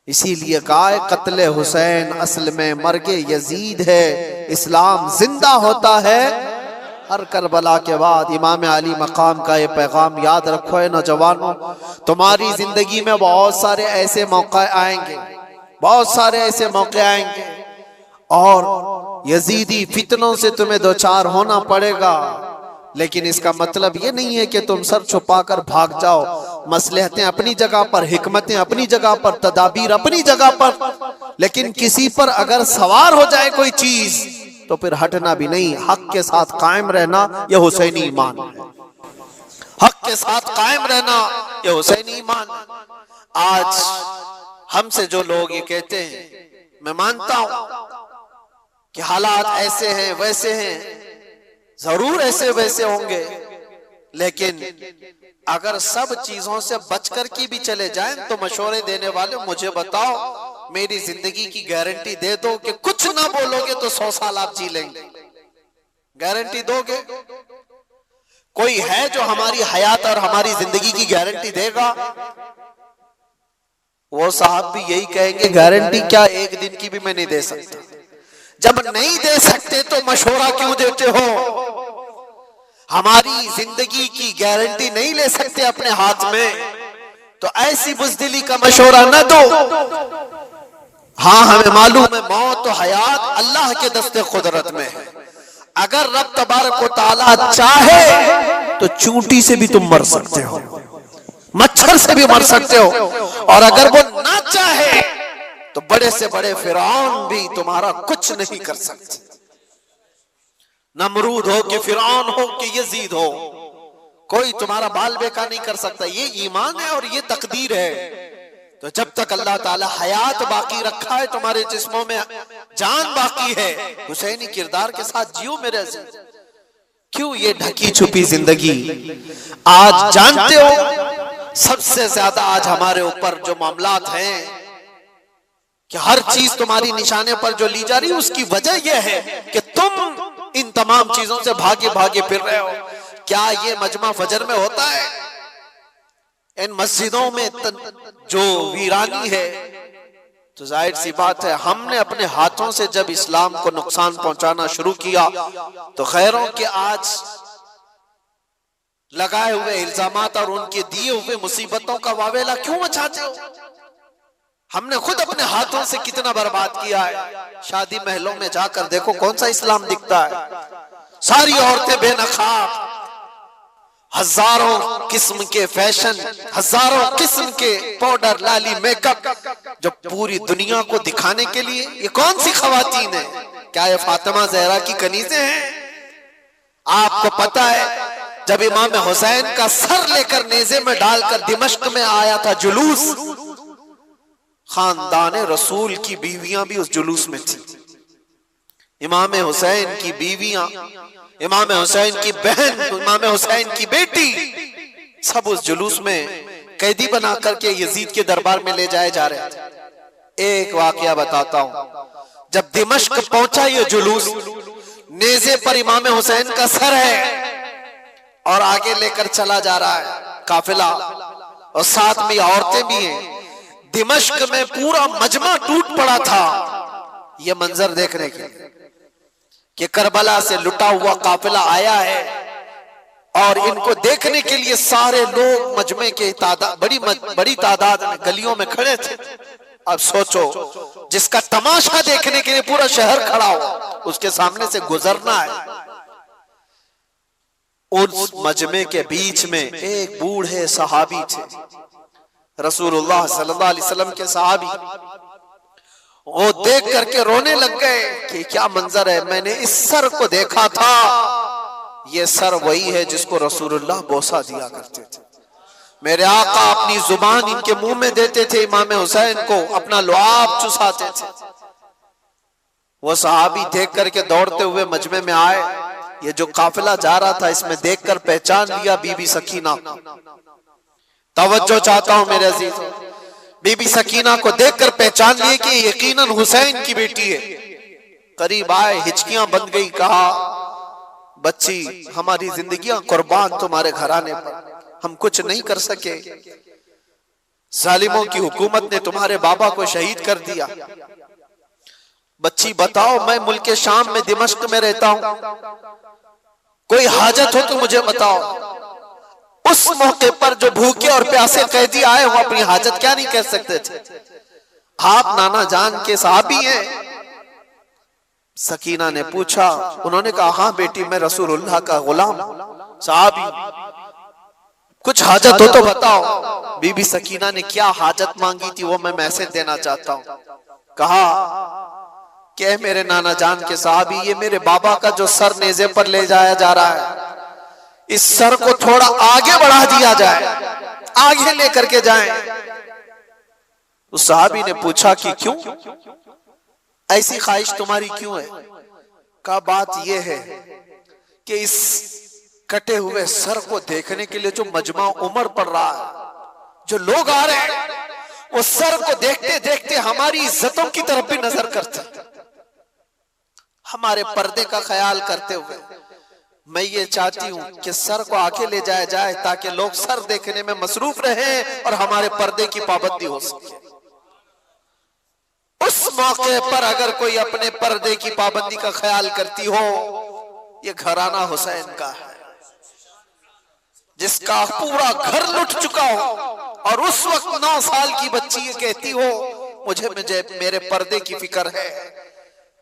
इसीलिए कहा है कत्ले हुसैन असल में मर्गे यजीद है, इस्लाम जिंदा होता है हर करबला के बाद। इमाम अली मकाम का ये पैगाम याद रखो है नौजवानों। तुम्हारी जिंदगी में बहुत सारे ऐसे मौके आएंगे, बहुत सारे ऐसे मौके आएंगे, और यजीदी फितनों से तुम्हें दो चार होना पड़ेगा। लेकिन इसका मतलब ये नहीं है कि तुम सर छुपाकर भाग जाओ। मसलहतें अपनी जगह पर, हिकमतें अपनी जगह पर, तदाबीर अपनी जगह पर, लेकिन किसी पर अगर सवार हो जाए कोई चीज तो फिर हटना भी नहीं, हक के साथ कायम रहना यह हुसैनी ईमान है। हक के साथ कायम रहना यह हुसैनी ईमान। आज हमसे जो लोग ये कहते हैं, मैं मानता हूं कि हालात ऐसे हैं वैसे हैं, जरूर ऐसे वैसे होंगे, लेकिन अगर सब चीजों से बचकर की भी चले जाएं तो मशवरे देने वाले मुझे बताओ, मेरी जिंदगी की गारंटी दे दो कि कुछ ना बोलोगे तो 100 साल आप जी लेंगे। गारंटी दोगे? कोई है जो हमारी हयात और हमारी जिंदगी की गारंटी देगा? वो साहब भी यही कहेंगे गारंटी क्या, एक दिन की भी मैं नहीं दे सकता। जब नहीं दे सकते तो मशवरा क्यों देते हो? हमारी जिंदगी की गारंटी नहीं ले सकते अपने हाथ में तो ऐसी बुज़दिली का मशवरा न दो। हाँ, हमें मालूम है मौत तो हयात अल्लाह के दस्ते कुदरत में है। अगर रब तबारक व तआला चाहे तो चूंटी से भी तुम मर सकते हो, मच्छर से भी मर सकते हो, और अगर वो ना चाहे तो बड़े से बड़े फिरौन भी तुम्हारा कुछ नहीं कर सकते। नमरूद हो कि फिरौन हो कि यजीद हो, कोई तुम्हारा बाल बेका नहीं कर सकता। ये ईमान है और ये तकदीर है। तो जब तक अल्लाह ताला हयात बाकी रखा है, तुम्हारे जिस्मों में जान बाकी है, हुसैनी किरदार के साथ जियो मेरे अजीज। क्यों ये ढकी छुपी जिंदगी? आज जानते हो सबसे ज्यादा आज हमारे ऊपर जो मामलात हैं कि हर चीज तुम्हारी निशाने पर जो ली जा रही है, उसकी वजह यह है कि तुम इन तमाम चीजों से भागे भागे फिर रहे हो। क्या ये मजमा फजर में होता है? इन मस्जिदों में जो वीरानी है, तो जाहिर सी बात है हमने अपने हाथों से जब इस्लाम को नुकसान पहुंचाना शुरू किया तो खैरों के आज लगाए हुए इल्जामात और उनके दिए हुए मुसीबतों का वावेला क्यों मचाते हो? हमने खुद अपने हाथों से कितना बर्बाद किया है। शादी महलों में जाकर देखो कौन सा इस्लाम दिखता है। सारी औरतें बेनकाब, हजारों किस्म के फैशन, हजारों किस्म के पाउडर, लाली, मेकअप, जो पूरी दुनिया को दिखाने के लिए। ये कौन सी खवातीन है? क्या ये फातिमा जहरा की कनीज़ें हैं? आपको पता है जब इमाम हुसैन का सर लेकर नेज़े में डालकर दिमश्क में आया था जुलूस, खानदान रसूल की बीवियां भी उस जुलूस में थी। इमाम हुसैन की बीवियां, इमाम हुसैन की बहन, इमाम हुसैन की बेटी, सब उस जुलूस में कैदी बना करके यजीद के दरबार में ले जाए जा रहे थे। एक वाकया बताता हूं। जब दिमश्क पहुंचा ये जुलूस, नेज़े पर इमाम हुसैन का सर है और आगे लेकर चला जा रहा है काफिला, और साथ में औरतें भी हैं। दिमश्क में पूरा मजमा टूट पड़ा था ये मंजर देखने के लिए कि करबला से लुटा हुआ काफिला आया है, और इनको देखने के लिए सारे लोग मजमे के तादाद, बड़ी तादाद में गलियों में खड़े थे। अब सोचो, जिसका तमाशा देखने के लिए पूरा शहर खड़ा हो, उसके सामने से गुजरना है। उस मजमे के बीच में एक बूढ़े सहाबी थे, रसूलुल्लाह सल्लल्लाहु अलैहि वसल्लम के सहाबी। वो देख करके रोने लग गए कि क्या मंजर है, मैंने इस सर को देखा था, ये सर वही है जिसको रसूलुल्लाह बोसा दिया करते थे। मेरे आका अपनी जुबान इनके मुंह में देते थे, इमाम हुसैन को अपना लुआब चुसाते थे। वो सहाबी देख करके दौड़ते हुए मजमे में आए। ये जो काफिला जा रहा था इसमें देखकर पहचान लिया बीबी सकीना। तवज्जो चाहता हूं मेरे अजीज, बीबी सकीना को देखकर पहचान लिए कि यकीनन हुसैन की बेटी है। करीब आए, हिचकियां बंद गई, कहा बच्ची हमारी जिंदगियां कुर्बान तुम्हारे घराने पर, हम कुछ नहीं कर सके, जालिमों की हुकूमत ने तुम्हारे बाबा को शहीद कर दिया। बच्ची बताओ, मैं मुल्क शाम में दिमश्क में रहता हूं, कोई हाजत हो तो मुझे बताओ। उस मौके पर जो भूखे और प्यासे कैदी आए हो अपनी हाजत क्या नहीं कह सकते थे? आप नाना जान के साहबी हैं? सकीना ने पूछा। उन्होंने कहा हाँ बेटी, मैं रसूलुल्लाह का गुलाम साहबी, कुछ हाजत हो तो बताओ। बीबी सकीना ने क्या हाजत मांगी थी वो मैं मैसेज देना चाहता हूं। कहा कि मेरे नाना जान के साहबी, ये मेरे बाबा का जो सर नेज़े पर ले जाया जा रहा है, इस सर को थोड़ा आगे बढ़ा दिया जाए, आगे लेकर के जाएं। उस साहबी ने पूछा कि क्यों, ऐसी ख्वाहिश तुम्हारी क्यों है? का बात यह है कि इस कटे हुए सर को देखने के लिए जो मजमा उमर पड़ रहा है, जो लोग आ रहे हैं, वो सर को देखते देखते हमारी इज्जतों की तरफ भी नजर करते, हमारे पर्दे का ख्याल करते हुए मैं ये चाहती हूं कि सर को आके ले जाया जाए ताकि लोग सर देखने में मसरूफ रहें और हमारे पर्दे की पाबंदी हो सके। उस मौके पर अगर कोई अपने पर्दे की पाबंदी का ख्याल करती हो, ये घराना हुसैन का है, जिसका पूरा घर लुट चुका हो, और उस वक्त 9 साल की बच्ची ये कहती हो मुझे मेरे पर्दे की फिक्र है।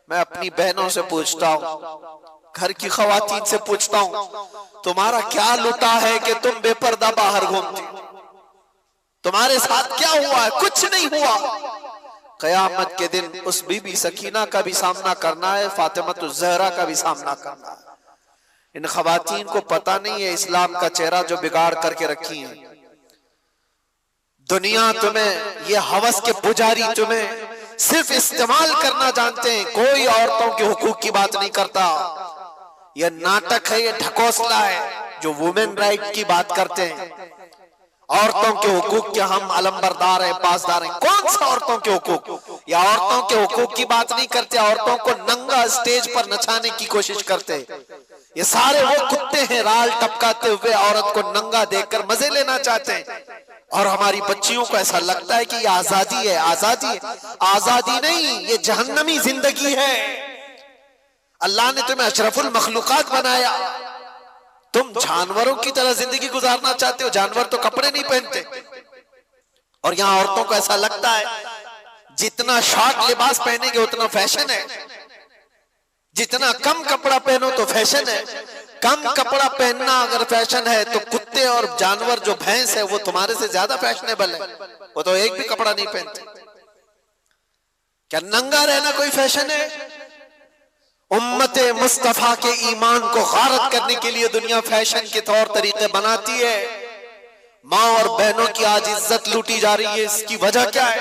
मैं अपनी बहनों से पूछता हूं, घर की खवातीन से पूछता हूं, तुम्हारा क्या लुटा है कि तुम बेपर्दा बाहर घूमती? तुम्हारे साथ क्या हुआ है? कुछ नहीं हुआ। कयामत के दिन उस बीबी सकीना का भी सामना करना है, फातिमा ज़हरा का भी सामना करना है। इन खवातीन को पता नहीं है इस्लाम का चेहरा जो बिगाड़ करके रखी है। दुनिया तुम्हें, ये हवस के पुजारी तुम्हें सिर्फ इस्तेमाल करना जानते हैं, कोई औरतों के हुकूक की बात नहीं करता। यह नाटक है, यह ढकोसला है जो वुमेन राइट की बात करते हैं। औरतों के हुकूक के हम अलमबरदार हैं, पासदार हैं। कौन सा औरतों के हुकूक? या औरतों के हुकूक की बात नहीं करते, औरतों को नंगा स्टेज पर नचाने की कोशिश करते। ये सारे वो कुत्ते हैं राल टपकाते हुए औरत को नंगा देखकर मजे लेना चाहते हैं, और हमारी बच्चियों को ऐसा लगता है कि ये आजादी है। आजादी है? आजादी नहीं, ये जहन्नमी जिंदगी है। अल्लाह ने तुम्हें अशरफुल मखलूकात बनाया, तुम जानवरों की तरह जिंदगी गुजारना चाहते हो। जानवर तो कपड़े नहीं पहनते, और यहाँ औरतों को ऐसा लगता है जितना शॉर्ट लिबास पहनेंगे उतना फैशन है, जितना कम कपड़ा पहनो तो फैशन है। कम कपड़ा पहनना अगर फैशन है तो कुत्ते और जानवर जो भैंस है वो तुम्हारे से ज्यादा फैशनेबल है, वो तो एक भी कपड़ा नहीं पहनते। क्या नंगा रहना कोई फैशन है? उम्मते मुस्तफा के ईमान को गारत करने के लिए दुनिया फैशन के तौर तरीके बनाती है। माँ और बहनों की आज इज्जत लूटी जा रही है, इसकी वजह क्या है?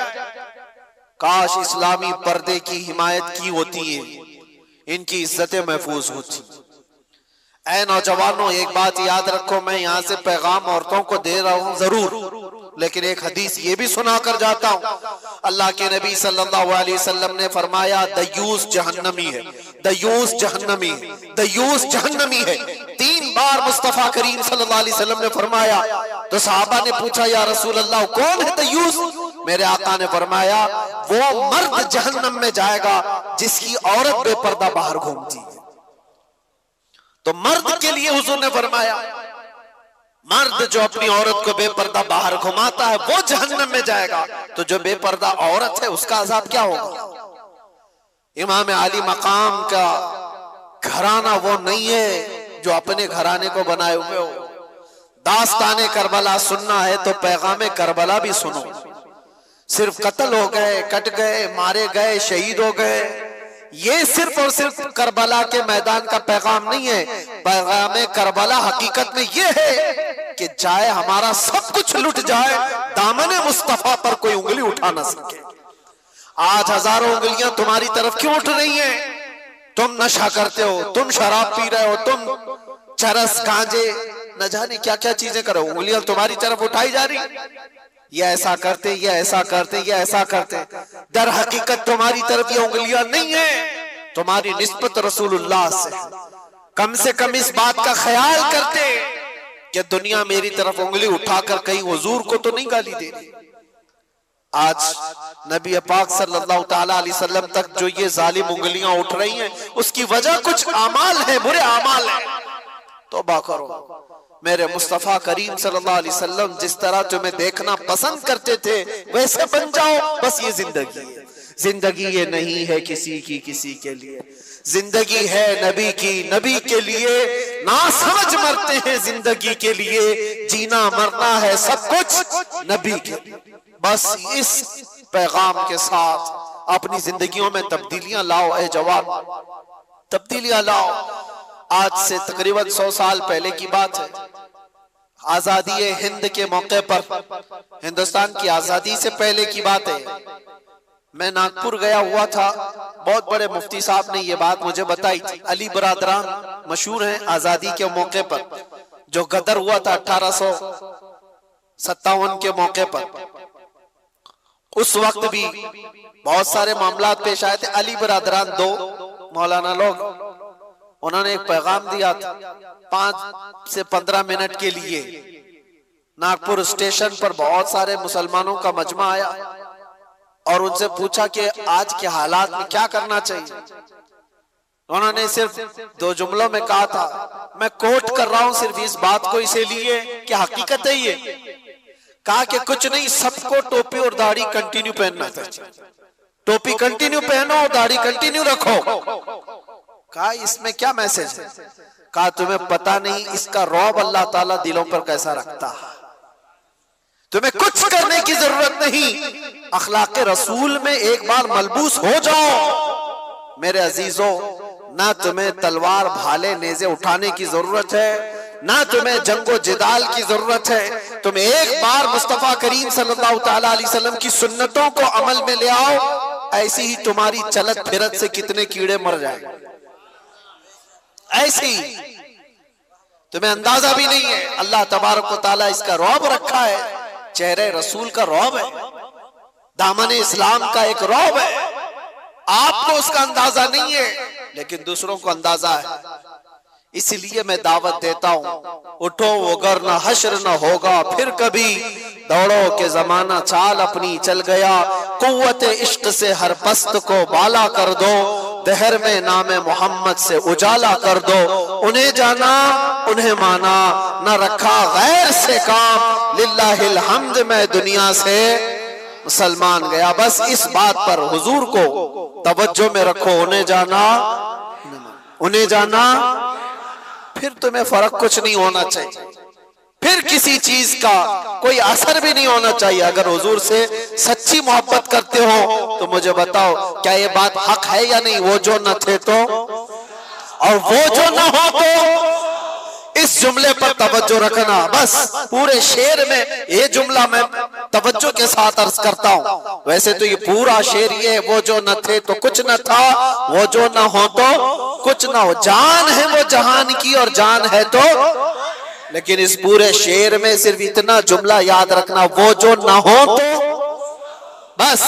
काश इस्लामी पर्दे की हिमायत की होती है, इनकी इज्जतें महफूज होती। ऐ नौजवानों, एक बात याद रखो, मैं यहाँ से पैगाम औरतों को दे रहा हूँ जरूर, लेकिन एक हदीस ये भी सुनाकर जाता हूँ। अल्लाह के नबी सल्लल्लाहु अलैहि वसल्लम ने फरमाया, दयूस जहन्नमी है, दयूस जहन्नमी है, दयूस जहन्नमी है। 3 बार मुस्तफा करीम सल्लल्लाहु अलैहि वसल्लम ने फरमाया। तो सहाबा ने पूछा, या रसूल अल्लाह कौन है दयूस? मेरे आका ने फरमाया, वो मर्द जहन्नम में जाएगा जिसकी औरत बेपर्दा बाहर घूमती है। तो मर्द के लिए हुजूर ने फरमाया, मर्द जो अपनी औरत को बेपर्दा बाहर घुमाता है वो जहन्नम में जाएगा। तो जो बेपर्दा औरत है उसका अजाब क्या होगा? इमाम आली मकाम का घराना वो नहीं है जो अपने घराने को बनाए हुए हो। दास्ताने करबला सुनना है तो पैगामे करबला भी सुनो। सिर्फ कत्ल हो गए, कट गए, मारे गए, शहीद हो गए, ये सिर्फ और सिर्फ करबला के मैदान का पैगाम नहीं है। पैगाम करबला हकीकत में ये है कि चाहे हमारा सब कुछ लुट जाए, दामने मुस्तफा पर कोई उंगली उठा ना सके। आज हजारों उंगलियां तुम्हारी तरफ क्यों उठ रही हैं? तुम नशा करते हो, तुम शराब पी रहे हो, तुम चरस गांजे न जाने क्या क्या चीजें करो, उंगलियां तुम्हारी तरफ उठाई जा रही। ये ऐसा करते, ये ऐसा करते, ये ऐसा करते, दर हकीकत तुम्हारी तरफ ये उंगलियां नहीं है, तुम्हारी निस्बत रसूलुल्लाह से कम इस बात का ख्याल करते कि दुनिया मेरी तरफ उंगली उठाकर कहीं हुजूर को तो नहीं गाली दे रही। आज नबी पाक सल्लल्लाहु ताला अलैहि वसल्लम तक जो ये जालिम उंगलियां उठ रही हैं, उसकी वजह कुछ आमाल है, बुरे आमाल है। तौबा करो। मेरे मुस्तफा करीम सल्लल्लाहु अलैहि वसल्लम जिस तरह तुम्हें देखना पसंद करते थे वैसे बन जाओ। बस ये जिंदगी है। जिंदगी ये नहीं है किसी की किसी के लिए, जिंदगी है नबी की नबी के लिए। ना समझ मरते हैं जिंदगी के लिए, जीना मरना है सब कुछ नबी के लिए। बस इस पैगाम के साथ अपनी जिंदगियों में तब्दीलियां लाओ। ए जवान, तब्दीलियां लाओ। आज से तकरीबन 100 साल पहले की बात है। आजादी हिंद के मौके पर, हिंदुस्तान की आजादी से पहले की बात है, मैं नागपुर गया हुआ था। बहुत बड़े मुफ्ती साहब ने ये बात मुझे बताई थी। अली बरादरान मशहूर हैं आजादी के मौके पर, जो गदर हुआ था 1857 के मौके पर। उस वक्त भी बहुत सारे मामला पेश आए थे। अली बरादरान 2 मौलाना लोग, उन्होंने एक पैगाम दिया था 5 से 15 मिनट के लिए। नागपुर स्टेशन पर बहुत सारे मुसलमानों का मजमा आया और उनसे पूछा कि आज के हालात में क्या करना चाहिए। उन्होंने सिर्फ 2 जुमलों में कहा था, मैं कोट कर रहा हूं सिर्फ इस बात को इसीलिए कि हकीकत है ये। कहा कि कुछ नहीं, सबको टोपी और दाढ़ी कंटिन्यू पहनना चाहिए। टोपी कंटिन्यू पहनो, दाढ़ी कंटिन्यू रखो। कहा इसमें क्या मैसेज है? कहा तुम्हें पता नहीं इसका रौब अल्लाह ताला दिलों पर कैसा रखता है। तुम्हें कुछ करने की जरूरत नहीं, अखलाक रसूल में एक बार मलबूस हो जाओ। मेरे अजीजों, ना तुम्हें तलवार भाले नेज़े उठाने की जरूरत है, ना तुम्हें जंगो जिदाल की जरूरत है। तुम एक बार मुस्तफा करीम सल्लल्लाहु ताला अलैहि वसल्लम की सुन्नतों को अमल में ले आओ, ऐसी ही तुम्हारी चलत फिरत से कितने कीड़े मर जाएंगे। ऐसी तुम्हें अंदाजा भी नहीं है। अल्लाह तबारक व तआला इसका रौब रखा है, चेहरे रसूल का रौब है, दामन इस्लाम का एक रौब है। आपको उसका अंदाजा नहीं है, लेकिन दूसरों को अंदाजा है। इसलिए मैं दावत देता हूं, उठो वगर न हश्र न होगा फिर कभी, दौड़ो के जमाना चाल अपनी चल गया, कुव्वत इश्क से हर पस्त को बाला कर दो, दहर में नामे मोहम्मद से उजाला कर दो। उन्हें जाना उन्हें माना, न रखा गैर से काम, लिल्लाहिल हम्द मैं दुनिया से मुसलमान गया। बस इस बात पर हुजूर को तवज्जो में रखो, उन्हें जाना, उन्हें जाना, फिर तुम्हें फर्क कुछ नहीं होना चाहिए, फिर किसी चीज का कोई असर भी नहीं होना चाहिए। अगर हुजूर से सच्ची मोहब्बत करते हो तो मुझे बताओ, क्या ये बात हक है या नहीं? वो जो न थे तो, और वो जो न हो तो, इस जुमले पर तवज्जो रखना। बस पूरे शेर में ये जुमला मैं तवज्जो के साथ अर्ज करता हूँ। वैसे तो ये पूरा शेर ये है, वो जो न थे तो कुछ न था, वो जो न हो तो कुछ न हो। जान है वो जहान की और जान है तो, लेकिन इस पूरे शेर में सिर्फ इतना जुमला याद रखना, वो जो ना हो तो, बस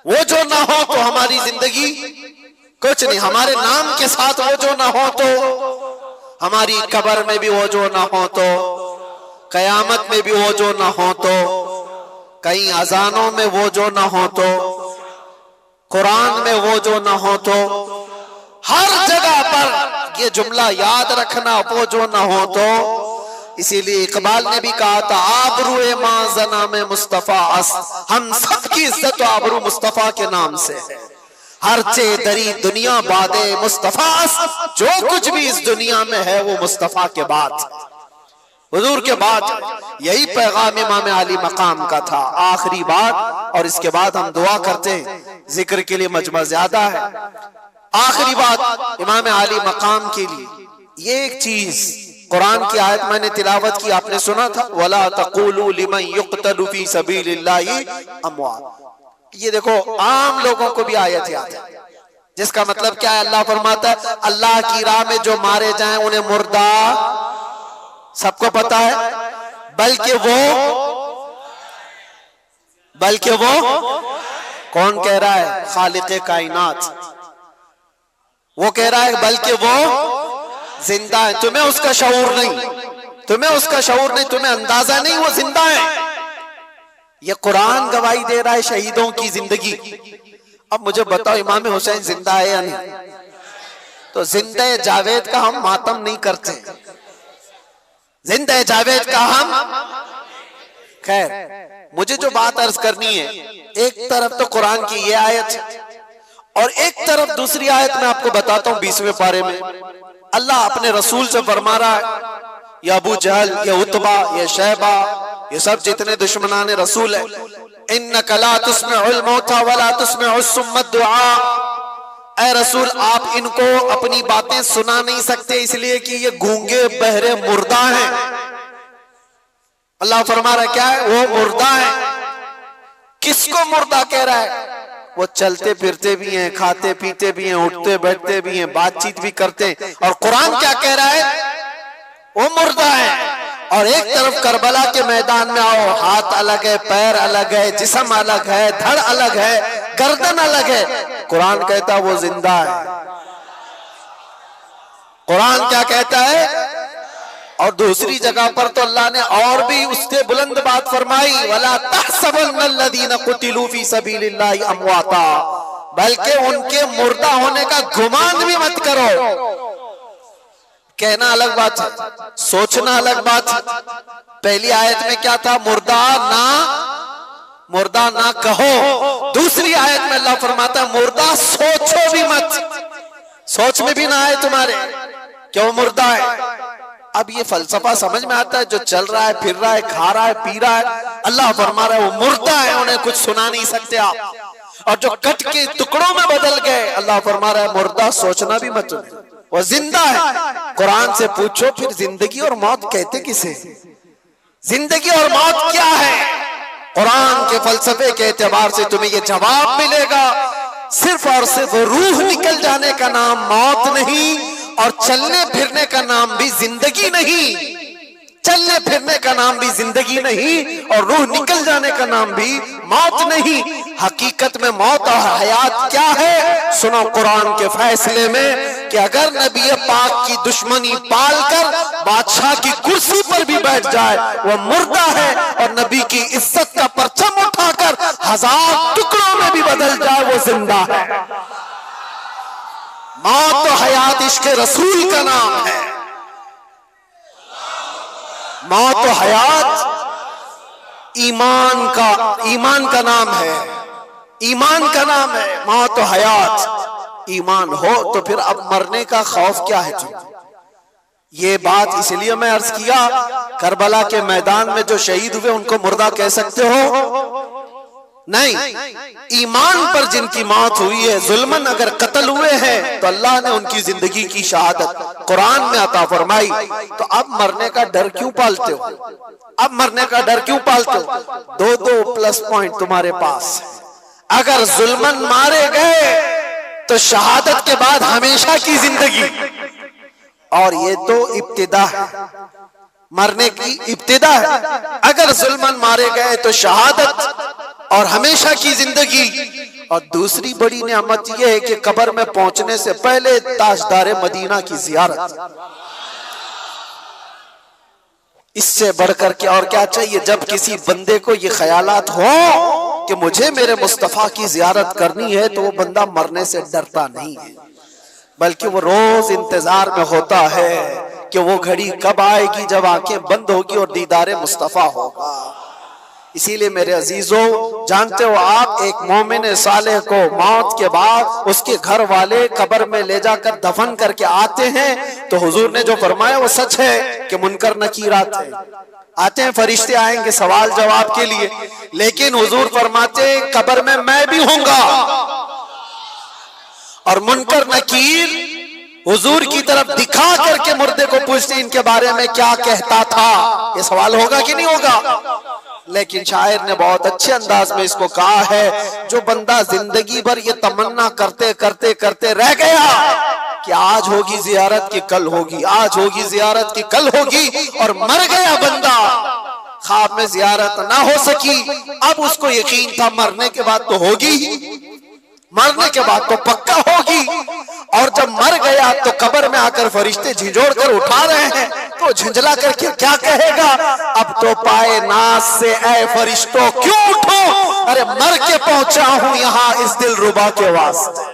वो जो ना हो तो हमारी जिंदगी कुछ नहीं। हमारे नाम के साथ वो जो ना हो तो, हमारी कब्र में भी वो जो ना हो तो, कयामत में भी वो जो ना हो तो, कहीं अजानों में वो जो ना हो तो, कुरान में वो जो ना हो तो, हर जगह पर ये जुमला याद रखना, वो जो ना हो तो। इसीलिए इकबाल ने भी कहा था, आबरूए माज़ना में मुस्तफा अस, हम सब की इज्जत आबरू मुस्तफा के नाम से है। हर चे दरी दुनिया बादे मुस्तफा अस, जो कुछ भी इस दुनिया में है वो मुस्तफा के बाद, हुजूर के बाद। यही पैगाम इमाम अली मकाम का था, आखिरी बात। और इसके बाद हम दुआ करते हैं, जिक्र के लिए मजमा ज्यादा है। आखिरी बात इमाम अली मकाम के लिए, ये एक चीज, कुरान की आयत मैंने तिलावत की, आपने सुना था, वला तक़ूलू लिमन युक़तलू फी सबीलिल्लाहि अमवात। ये देखो आम लोगों को भी आयत याद है, जिसका मतलब क्या है? अल्लाह फरमाता है अल्लाह की राह में जो मारे जाएं उन्हें मुर्दा, सबको पता है, बल्कि वो कौन कह रहा है? खालिक़े कायनात, वो कह रहा है बल्कि वो जिंदा है। तुम्हें उसका शऊर नहीं, तुम्हें उसका शऊर नहीं, तुम्हें अंदाजा नहीं, वो जिंदा है। ये कुरान गवाही दे रहा है शहीदों की जिंदगी। अब मुझे बताओ, इमाम हुसैन जिंदा है या नहीं? तो जिंदा जावेद का हम मातम नहीं करते, जिंदा जावेद का हम। खैर, मुझे जो बात अर्ज करनी है, एक तरफ तो कुरान की ये आयत और एक तरफ दूसरी आयत मैं आपको बताता हूं 20वें पारे में अल्लाह अपने रसूल से फरमा रहा है, ये अबू जहल, ये उतबा, ये शैबा, ये सब जितने दुश्मनाने रसूल है, इन्नका ला तुस्मिउल मौता वला तुस्मिउस सुम्मा दुआ। ऐ रसूल, आप इनको अपनी बातें सुना नहीं सकते, इसलिए कि ये गूंगे बहरे मुर्दा हैं। अल्लाह फरमा रहा है क्या है? वो मुर्दा है। किसको मुर्दा कह रहा है? वो चलते फिरते भी हैं, खाते पीते भी हैं, उठते बैठते भी हैं, बातचीत भी करते हैं। और कुरान क्या कह रहा है? वो मुर्दा है। और एक तरफ करबला के मैदान में आओ, हाथ अलग है, पैर अलग है, जिस्म अलग है, धड़ अलग है, गर्दन अलग है, कुरान कहता है वो जिंदा है। कुरान क्या कहता है? और दूसरी जगह पर तो अल्लाह ने और भी उससे बुलंद बात फरमाई, वला तहसबन्नल्लज़ीना कुतिलू फी सबीलिल्लाहि अमवाता, बल्कि उनके मुर्दा होने का गुमान भी मत करो। कहना अलग बात है, सोचना अलग बात है। पहली आयत में क्या था? मुर्दा ना कहो। दूसरी आयत में अल्लाह फरमाता है मुर्दा सोचो भी मत, सोच में भी ना आए तुम्हारे, क्यों मुर्दा है। अब ये फलसफा समझ में आता है? जो चल रहा है, फिर रहा है, खा रहा है, पी रहा है, अल्लाह फरमा रहा है वो मुर्दा है, उन्हें कुछ सुना नहीं सकते आप। और जो कट के टुकड़ों में बदल गए, अल्लाह फरमा रहा है मुर्दा, सोचना भी मत, वो जिंदा है। कुरान से पूछो फिर जिंदगी और मौत कहते किसे? जिंदगी और मौत क्या है? कुरान के फलसफे के एतबार से तुम्हें ये जवाब मिलेगा, सिर्फ और सिर्फ रूह निकल जाने का नाम मौत नहीं, और चलने फिरने का नाम भी जिंदगी नहीं। चलने फिरने का नाम भी जिंदगी नहीं, और रूह निकल जाने का नाम भी मौत नहीं। हकीकत में मौत और हयात क्या है? सुनो कुरान के फैसले में कि अगर नबी पाक की दुश्मनी पालकर बादशाह की कुर्सी पर भी बैठ जाए वो मुर्दा है, और नबी की इज्जत का परचम उठाकर 1000 टुकड़ों में भी बदल जाए वो जिंदा है। मौत और हयात इश्क़ रसूल का नाम है। मौत और हयात ईमान का नाम है, ईमान का नाम है। मौत और हयात ईमान हो तो फिर अब मरने का खौफ क्या है तुम? ये बात इसलिए मैं अर्ज किया, करबला के मैदान में जो शहीद हुए उनको मुर्दा कह सकते हो? नहीं, ईमान पर जिनकी मौत हुई है, जुल्मन अगर कत्ल हुए हैं तो अल्लाह ने उनकी जिंदगी की शहादत कुरान में अता फरमाई। तो अब मरने का डर क्यों पालते हो? अब मरने का डर क्यों पालते हो? दो प्लस पॉइंट तुम्हारे पास। अगर जुल्मन मारे गए तो शहादत के बाद हमेशा की जिंदगी, और ये तो इब्तिदा है, मरने की इब्तिदा है। अगर जुल्मन मारे गए तो शहादत और हमेशा की जिंदगी। और दूसरी बड़ी नेमत यह है कि कब्र में पहुंचने से पहले ताजदारे मदीना की जियारत। इससे बढ़कर के और क्या चाहिए? जब किसी बंदे को ये ख्यालात हो कि मुझे मेरे मुस्तफा की जियारत करनी है, तो वो बंदा मरने से डरता नहीं है, बल्कि वो रोज इंतजार में होता है कि वो घड़ी कब आएगी जब आंखें बंद होगी और दीदारे मुस्तफा होगा। इसीलिए मेरे अजीजों, जानते हो आप, एक मोमिन सालेह को मौत के बाद उसके घर वाले कब्र में ले जाकर दफन करके आते हैं, तो हुजूर ने जो फरमाया वो सच है कि मुनकर नकीरात आते हैं, फरिश्ते आएंगे सवाल जवाब के लिए। लेकिन हुजूर फरमाते कब्र में मैं भी होऊंगा, और मुनकर नकीर हुजूर की तरफ दिखा करके मुर्दे को पूछते इनके बारे में क्या कहता था। ये सवाल होगा कि नहीं होगा? लेकिन शायर ने बहुत अच्छे अंदाज में इसको कहा है, जो बंदा जिंदगी भर ये तमन्ना करते करते करते रह गया कि आज होगी जियारत की कल होगी, आज होगी जियारत की कल होगी, और मर गया बंदा, ख्वाब में जियारत ना हो सकी, अब उसको यकीन था मरने के बाद तो होगी, मरने के बाद तो पक्का होगी। और जब मर गया तो कब्र में आकर फरिश्ते झिझोड़ कर उठा रहे हैं, तो झिझला करके क्या कहेगा? अब तो पाए नाज से ऐ फरिश्तों क्यों उठो, अरे मर के पहुंचा हूं यहां इस दिलरुबा के वास्ते,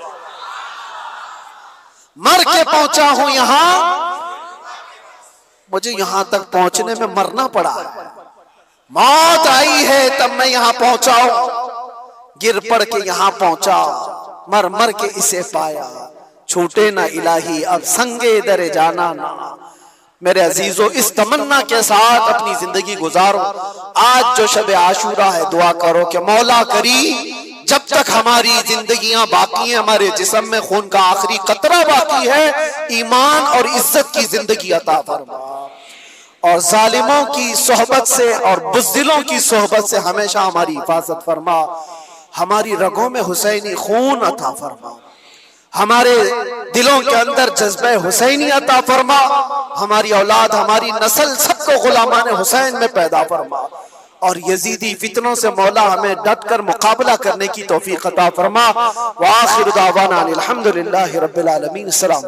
मर के पहुंचा हूं यहां, मुझे यहां तक पहुंचने में मरना पड़ा, मौत आई है तब मैं यहां पहुंचा हूं, गिर पड़ के यहां पहुंचा, मर मर के इसे पाया, छूटे ना इलाही अब संगे दरे जाना ना। मेरे अजीजों, इस तमन्ना के साथ अपनी जिंदगी गुजारो। आज जो शब आशूरा है, दुआ करो कि मौला करी जब तक हमारी जिंदगियां बाकी हैं, हमारे जिस्म में खून का आखिरी कतरा बाकी है, ईमान और इज्जत की जिंदगी अता फरमा, और जालिमों की सोहबत से और बुज़दिलों की सोहबत से हमेशा हमारी हिफाजत फरमा, हमारी रगों में हुसैनी खून अता फरमा, हमारे दिलों के अंदर जज्बे हुसैनी अता फरमा, हमारी औलाद हमारी नस्ल सबको गुलामान हुसैन में पैदा फरमा, और यजीदी फितनों से मौला हमें डट कर मुकाबला करने की तौफीक अता फरमा। व आखिर दावाना अनिल हम्दुलिल्लाहि रब्बिल आलमीन। अस्सलाम।